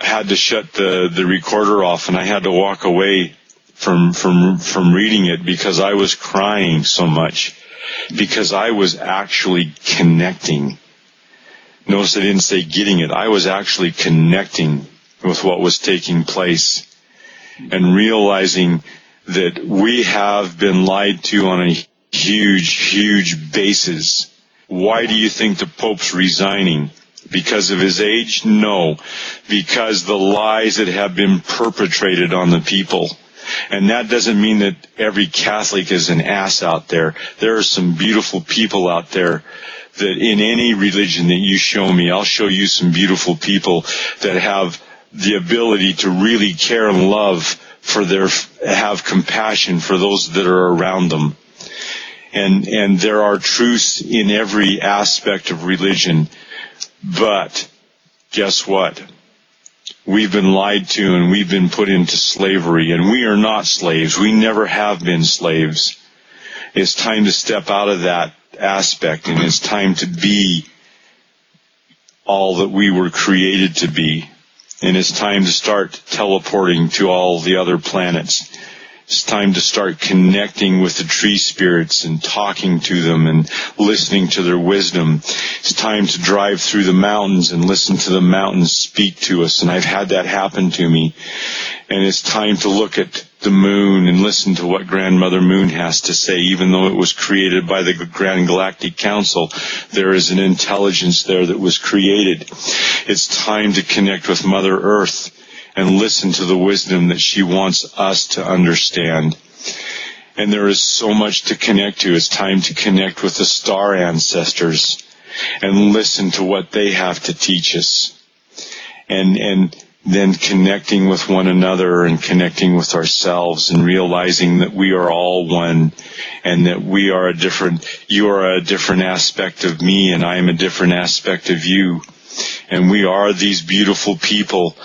had to shut the recorder off and I had to walk away from reading it because I was crying so much. Because I was actually connecting. Notice I didn't say getting it. I was actually connecting with what was taking place and realizing that we have been lied to on a huge, huge basis. Why do you think the Pope's resigning? Because of his age? No. Because the lies that have been perpetrated on the people. And that doesn't mean that every Catholic is an ass out there. There are some beautiful people out there that in any religion that you show me, I'll show you some beautiful people that have the ability to really care and love have compassion for those that are around them. And there are truths in every aspect of religion. But guess what? We've been lied to and we've been put into slavery, and we are not slaves. We never have been slaves. It's time to step out of that aspect, and it's time to be all that we were created to be. And it's time to start teleporting to all the other planets. It's time to start connecting with the tree spirits and talking to them and listening to their wisdom. It's time to drive through the mountains and listen to the mountains speak to us. And I've had that happen to me. And it's time to look at the moon and listen to what Grandmother Moon has to say. Even though it was created by the Grand Galactic Council, there is an intelligence there that was created. It's time to connect with Mother Earth and listen to the wisdom that she wants us to understand. And there is so much to connect to. It's time to connect with the star ancestors and listen to what they have to teach us. And then connecting with one another and connecting with ourselves and realizing that we are all one and that you are a different aspect of me and I am a different aspect of you. And we are these beautiful people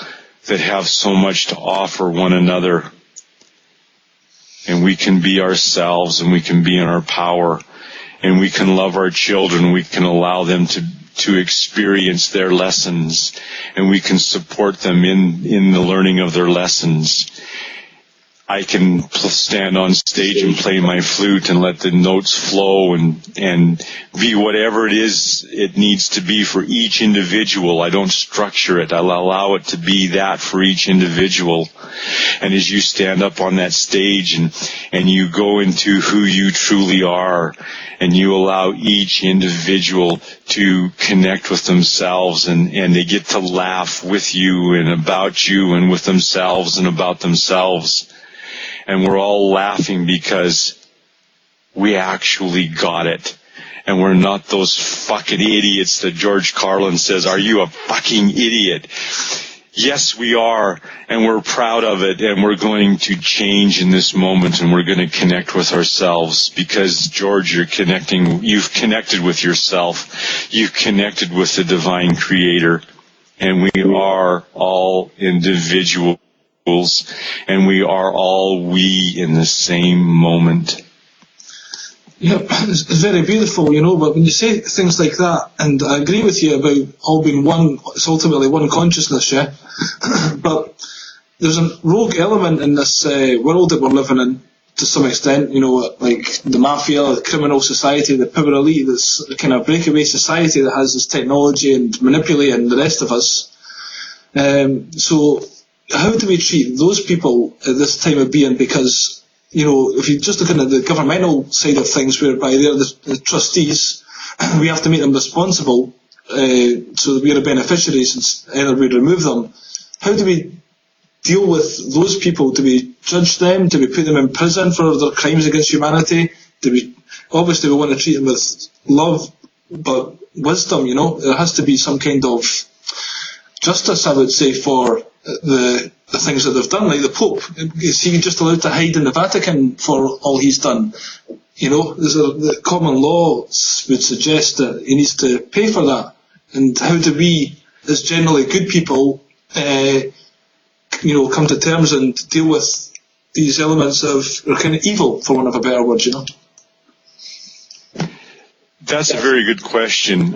that have so much to offer one another. And we can be ourselves and we can be in our power and we can love our children. We can allow them to experience their lessons and we can support them in the learning of their lessons. I can stand on stage and play my flute and let the notes flow and be whatever it is it needs to be for each individual. I don't structure it. I'll allow it to be that for each individual. And as you stand up on that stage and you go into who you truly are, and you allow each individual to connect with themselves, and they get to laugh with you and about you and with themselves and about themselves. And we're all laughing because we actually got it. And we're not those fucking idiots that George Carlin says, "Are you a fucking idiot?" Yes, we are, and we're proud of it, and we're going to change in this moment, and we're going to connect with ourselves, because, George, you've connected with yourself, you've connected with the divine creator, and we are all individuals, and we are all we in the same moment. Yeah, it's very beautiful, but when you say things like that, and I agree with you about all being one, it's ultimately one consciousness, yeah? But there's a rogue element in this world that we're living in, to some extent, like the mafia, the criminal society, the power elite, this kind of breakaway society that has this technology and manipulating the rest of us. So how do we treat those people at this time of being? Because if you just look at the governmental side of things, whereby they're the trustees, we have to make them responsible, so that we're the beneficiaries, and either we remove them. How do we deal with those people? Do we judge them? Do we put them in prison for their crimes against humanity? Obviously we want to treat them with love, but wisdom, there has to be some kind of justice, I would say, for the things that they've done. Like the Pope, is he just allowed to hide in the Vatican for all he's done? The common law would suggest that he needs to pay for that. And how do we, as generally good people, come to terms and deal with these elements of kind of evil, for want of a better word, That's a very good question.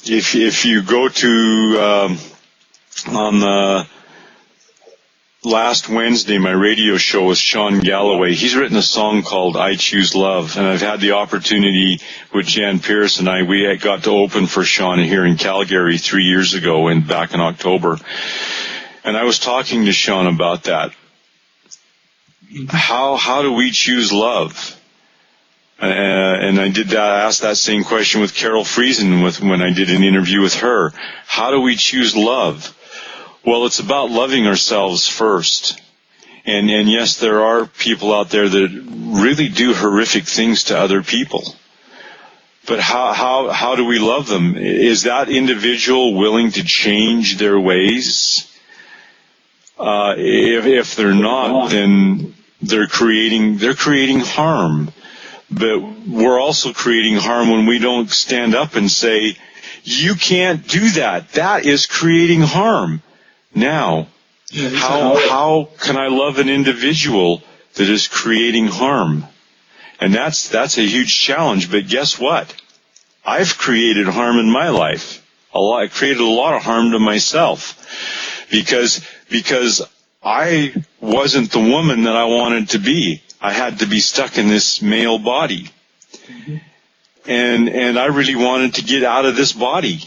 If you go to on the last Wednesday, my radio show with Sean Galloway, he's written a song called "I Choose Love," and I've had the opportunity with Jan Pierce and we got to open for Sean here in Calgary 3 years ago, back in October. And I was talking to Sean about that. How do we choose love? And I asked that same question with Carol Friesen when I did an interview with her. How do we choose love? Well, it's about loving ourselves first. And yes, there are people out there that really do horrific things to other people. But how do we love them? Is that individual willing to change their ways? If they're not, then they're creating harm. But we're also creating harm when we don't stand up and say, "You can't do that. That is creating harm." Now, how can I love an individual that is creating harm? And that's a huge challenge. But guess what? I've created harm in my life. I created a lot of harm to myself because I wasn't the woman that I wanted to be. I had to be stuck in this male body. Mm-hmm. And I really wanted to get out of this body.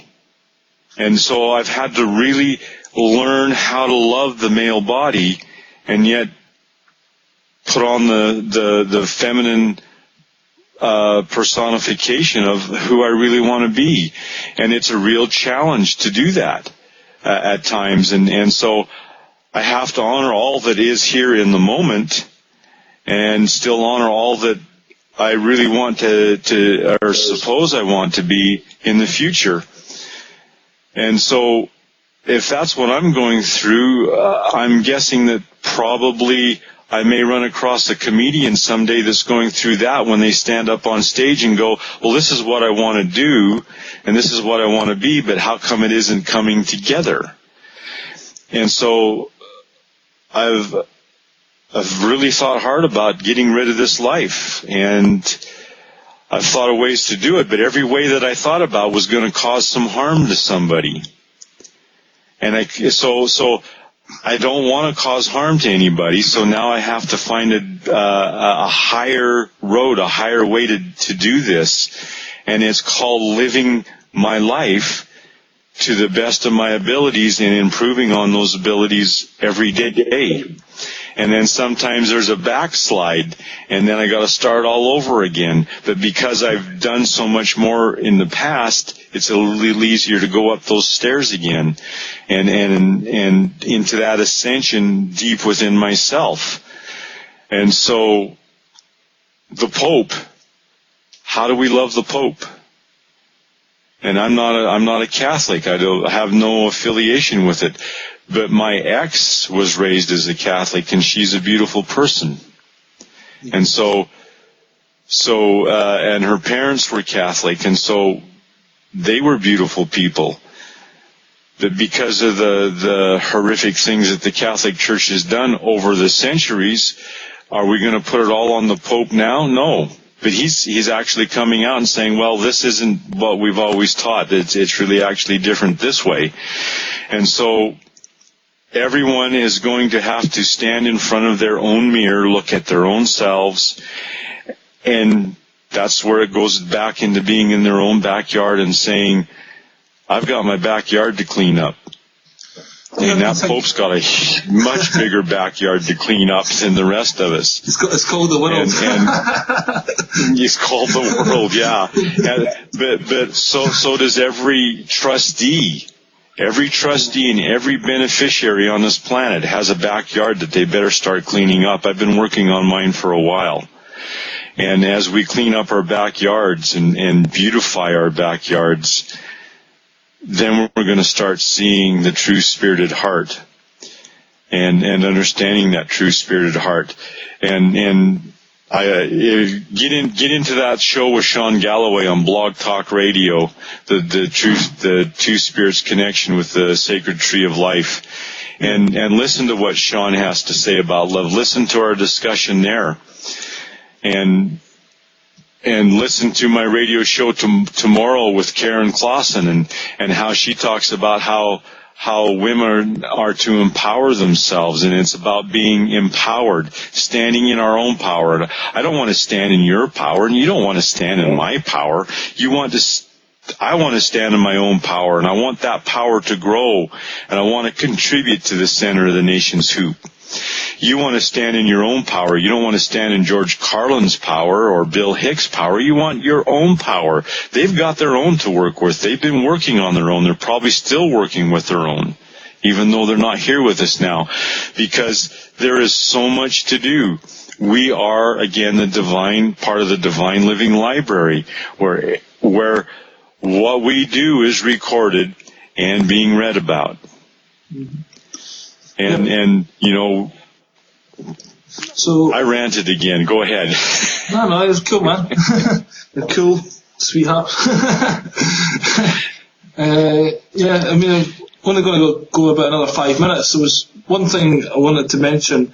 And so I've had to really learn how to love the male body and yet put on the feminine personification of who I really want to be. And it's a real challenge to do that at times. And so I have to honor all that is here in the moment and still honor all that I really want to or suppose I want to be in the future. And so if that's what I'm going through, I'm guessing that probably I may run across a comedian someday that's going through that when they stand up on stage and go, "Well, this is what I want to do, and this is what I want to be, but how come it isn't coming together?" And so I've really thought hard about getting rid of this life, and I've thought of ways to do it, but every way that I thought about was going to cause some harm to somebody. And so I don't want to cause harm to anybody, so now I have to find a higher road, a higher way to do this, and it's called living my life to the best of my abilities and improving on those abilities every day. And then sometimes there's a backslide, and then I got to start all over again. But because I've done so much more in the past, it's a little easier to go up those stairs again, and into that ascension deep within myself. And so, the Pope. How do we love the Pope? And I'm not a Catholic. I have no affiliation with it. But my ex was raised as a Catholic, and she's a beautiful person. And and her parents were Catholic, and so they were beautiful people. But because of the horrific things that the Catholic Church has done over the centuries, are we going to put it all on the Pope now? No. But he's actually coming out and saying, well, this isn't what we've always taught. It's really actually different this way. And so everyone is going to have to stand in front of their own mirror, look at their own selves, and that's where it goes back into being in their own backyard and saying, I've got my backyard to clean up. And that Pope's got a much bigger backyard to clean up than the rest of us. It's called the world. And it's called the world, yeah. But so does every trustee. Every trustee and every beneficiary on this planet has a backyard that they better start cleaning up. I've been working on mine for a while. And as we clean up our backyards and beautify our backyards, then we're going to start seeing the true spirited heart and understanding that true spirited heart. And I get into that show with Sean Galloway on Blog Talk Radio, the Two Spirits Connection with the Sacred Tree of Life, and listen to what Sean has to say about love. Listen to our discussion there, and listen to my radio show tomorrow with Karen Clausen and how she talks about how women are to empower themselves, and it's about being empowered, standing in our own power. I don't want to stand in your power, and you don't want to stand in my power. I want to stand in my own power, and I want that power to grow, and I want to contribute to the center of the nation's hoop. You want to stand in your own power. You don't want to stand in George Carlin's power or Bill Hicks' power. You want your own power. They've got their own to work with. They've been working on their own. They're probably still working with their own, even though they're not here with us now, because there is so much to do. We are, again, the divine, part of the divine living library, where what we do is recorded and being read about. Mm-hmm. And you know, so I ranted again. Go ahead. No, it's cool, man. You're cool, sweetheart. Yeah, I mean, I'm only going to go about another 5 minutes. There was one thing I wanted to mention,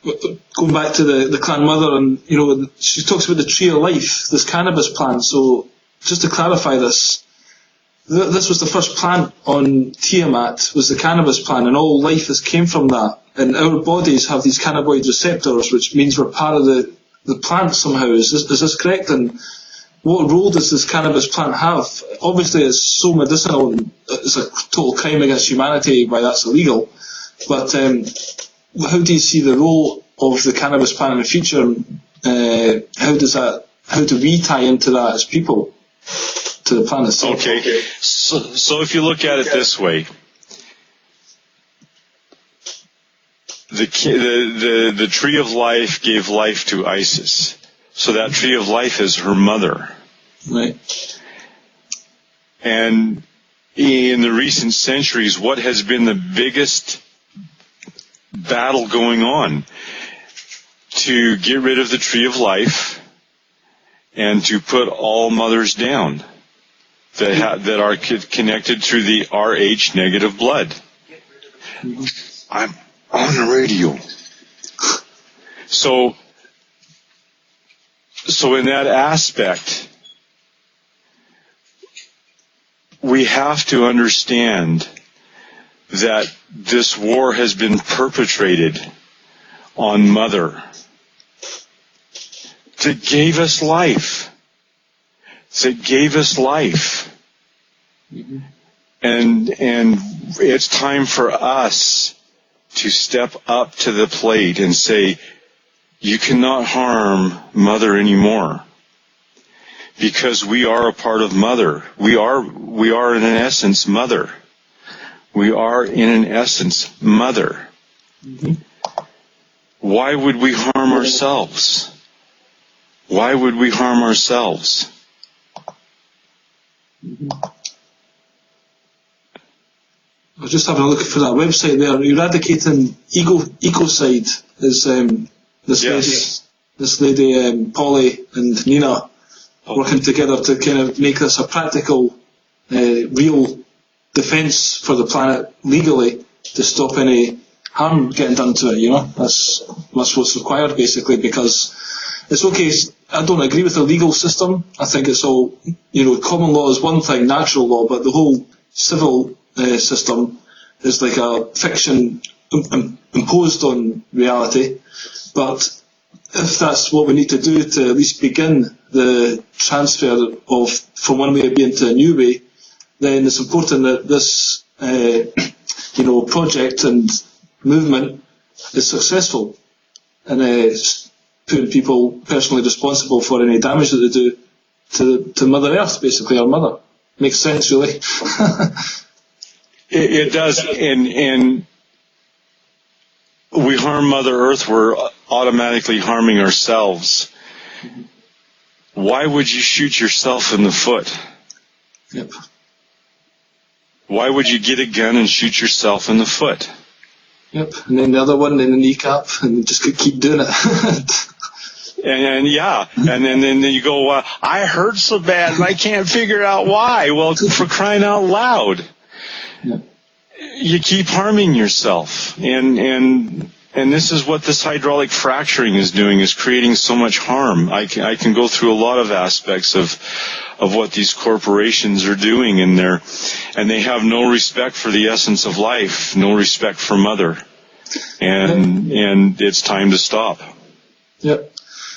going back to the clan mother, and you know, she talks about the tree of life, this cannabis plant. So just to clarify this. This was the first plant on Tiamat, was the cannabis plant, and all life has came from that. And our bodies have these cannabinoid receptors, which means we're part of the plant somehow. Is this correct? And what role does this cannabis plant have? Obviously, it's so medicinal, and it's a total crime against humanity why that's illegal. But how do you see the role of the cannabis plant in the future? How do we tie into that as people? To the planet. Okay. So if you look at it this way, the tree of life gave life to Isis. So that tree of life is her mother. Right. And in the recent centuries, what has been the biggest battle going on? To get rid of the tree of life and to put all mothers down that are connected through the Rh negative blood. I'm on the radio. So in that aspect, we have to understand that this war has been perpetrated on Mother that gave us life. That gave us life. Mm-hmm. And it's time for us to step up to the plate and say, you cannot harm Mother anymore. Because we are a part of Mother. We are in an essence Mother. We are in an essence Mother. Mm-hmm. Why would we harm ourselves? Why would we harm ourselves? Mm-hmm. I was just having a look for that website there. Eradicating Ecocide is this lady Polly and Nina working together to kind of make this a practical, real defence for the planet legally to stop any harm getting done to it. You know, that's what's required basically. Because it's okay. I don't agree with the legal system. I think it's all, common law is one thing, natural law, but the whole civil system is like a fiction imposed on reality. But if that's what we need to do to at least begin the transfer of from one way of being to a new way, then it's important that this project and movement is successful, and putting people personally responsible for any damage that they do to Mother Earth, basically, our mother. Makes sense, really. It does, and we harm Mother Earth, we're automatically harming ourselves. Mm-hmm. Why would you shoot yourself in the foot? Yep. Why would you get a gun and shoot yourself in the foot? Yep, and then the other one in the kneecap, and just keep doing it. And then you go, I hurt so bad and I can't figure out why. Well, for crying out loud. Yep. You keep harming yourself, and this is what this hydraulic fracturing is doing, is creating so much harm. I can go through a lot of aspects of what these corporations are doing, and they have no respect for the essence of life, no respect for Mother, and it's time to stop. Yep.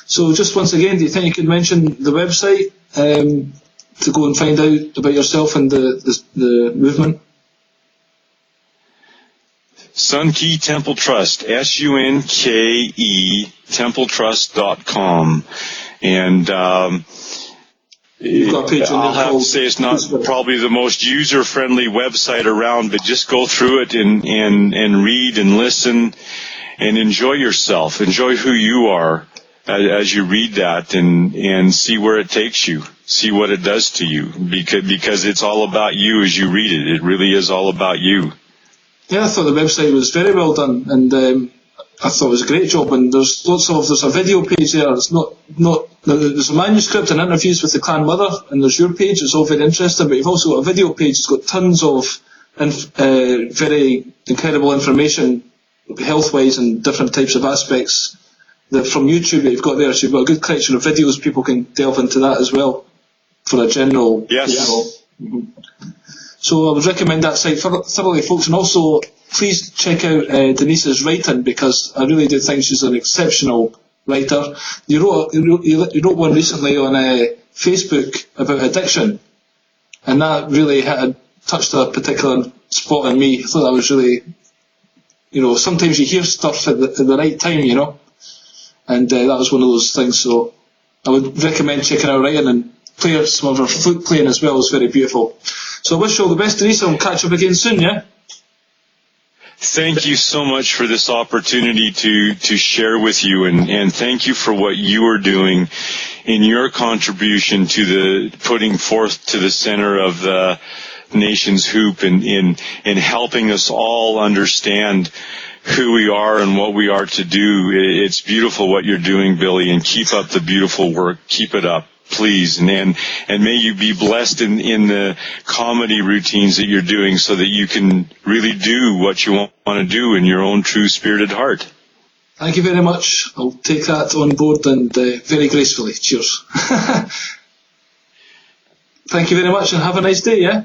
So just once again, do you think you could mention the website to go and find out about yourself and the movement? Sunke Temple Trust, SUNKE TempleTrust.com, and You've got a page on there. I'll have to say it's not probably the most user-friendly website around, but just go through it and read and listen and enjoy yourself. Enjoy who you are as you read that, and see where it takes you. See what it does to you, because it's all about you as you read it. It really is all about you. Yeah, I thought the website was very well done, and I thought it was a great job. And there's a video page there. It's not there's a manuscript and interviews with the clan mother, and there's your page. It's all very interesting. But you've also got a video page. It's got tons of very incredible information, health-wise, and different types of aspects that from YouTube that you've got there. So you've got a good collection of videos. People can delve into that as well for a general. Yes. Mm-hmm. So I would recommend that site thoroughly, folks, and also please check out Denise's writing, because I really do think she's an exceptional writer. You wrote one recently on Facebook about addiction, and that really had touched a particular spot in me. I thought that was really, sometimes you hear stuff at the right time, and that was one of those things. So I would recommend checking out writing, and some of her flute playing as well is very beautiful. So I wish you all the best, Denise, and we'll catch up again soon, yeah? Thank you so much for this opportunity to share with you, and thank you for what you are doing in your contribution to the putting forth to the center of the nation's hoop, and in helping us all understand who we are and what we are to do. It's beautiful what you're doing, Billy, and keep up the beautiful work. Keep it up, please, and may you be blessed in the comedy routines that you're doing, so that you can really do what you want to do in your own true spirited heart. Thank you very much. I'll take that on board, and very gracefully. Cheers. Thank you very much, and have a nice day, yeah?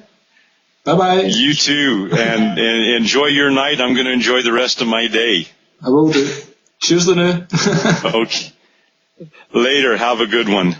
Bye-bye. You too. And enjoy your night. I'm going to enjoy the rest of my day. I will do. Cheers, Lanu. Okay. Later. Have a good one.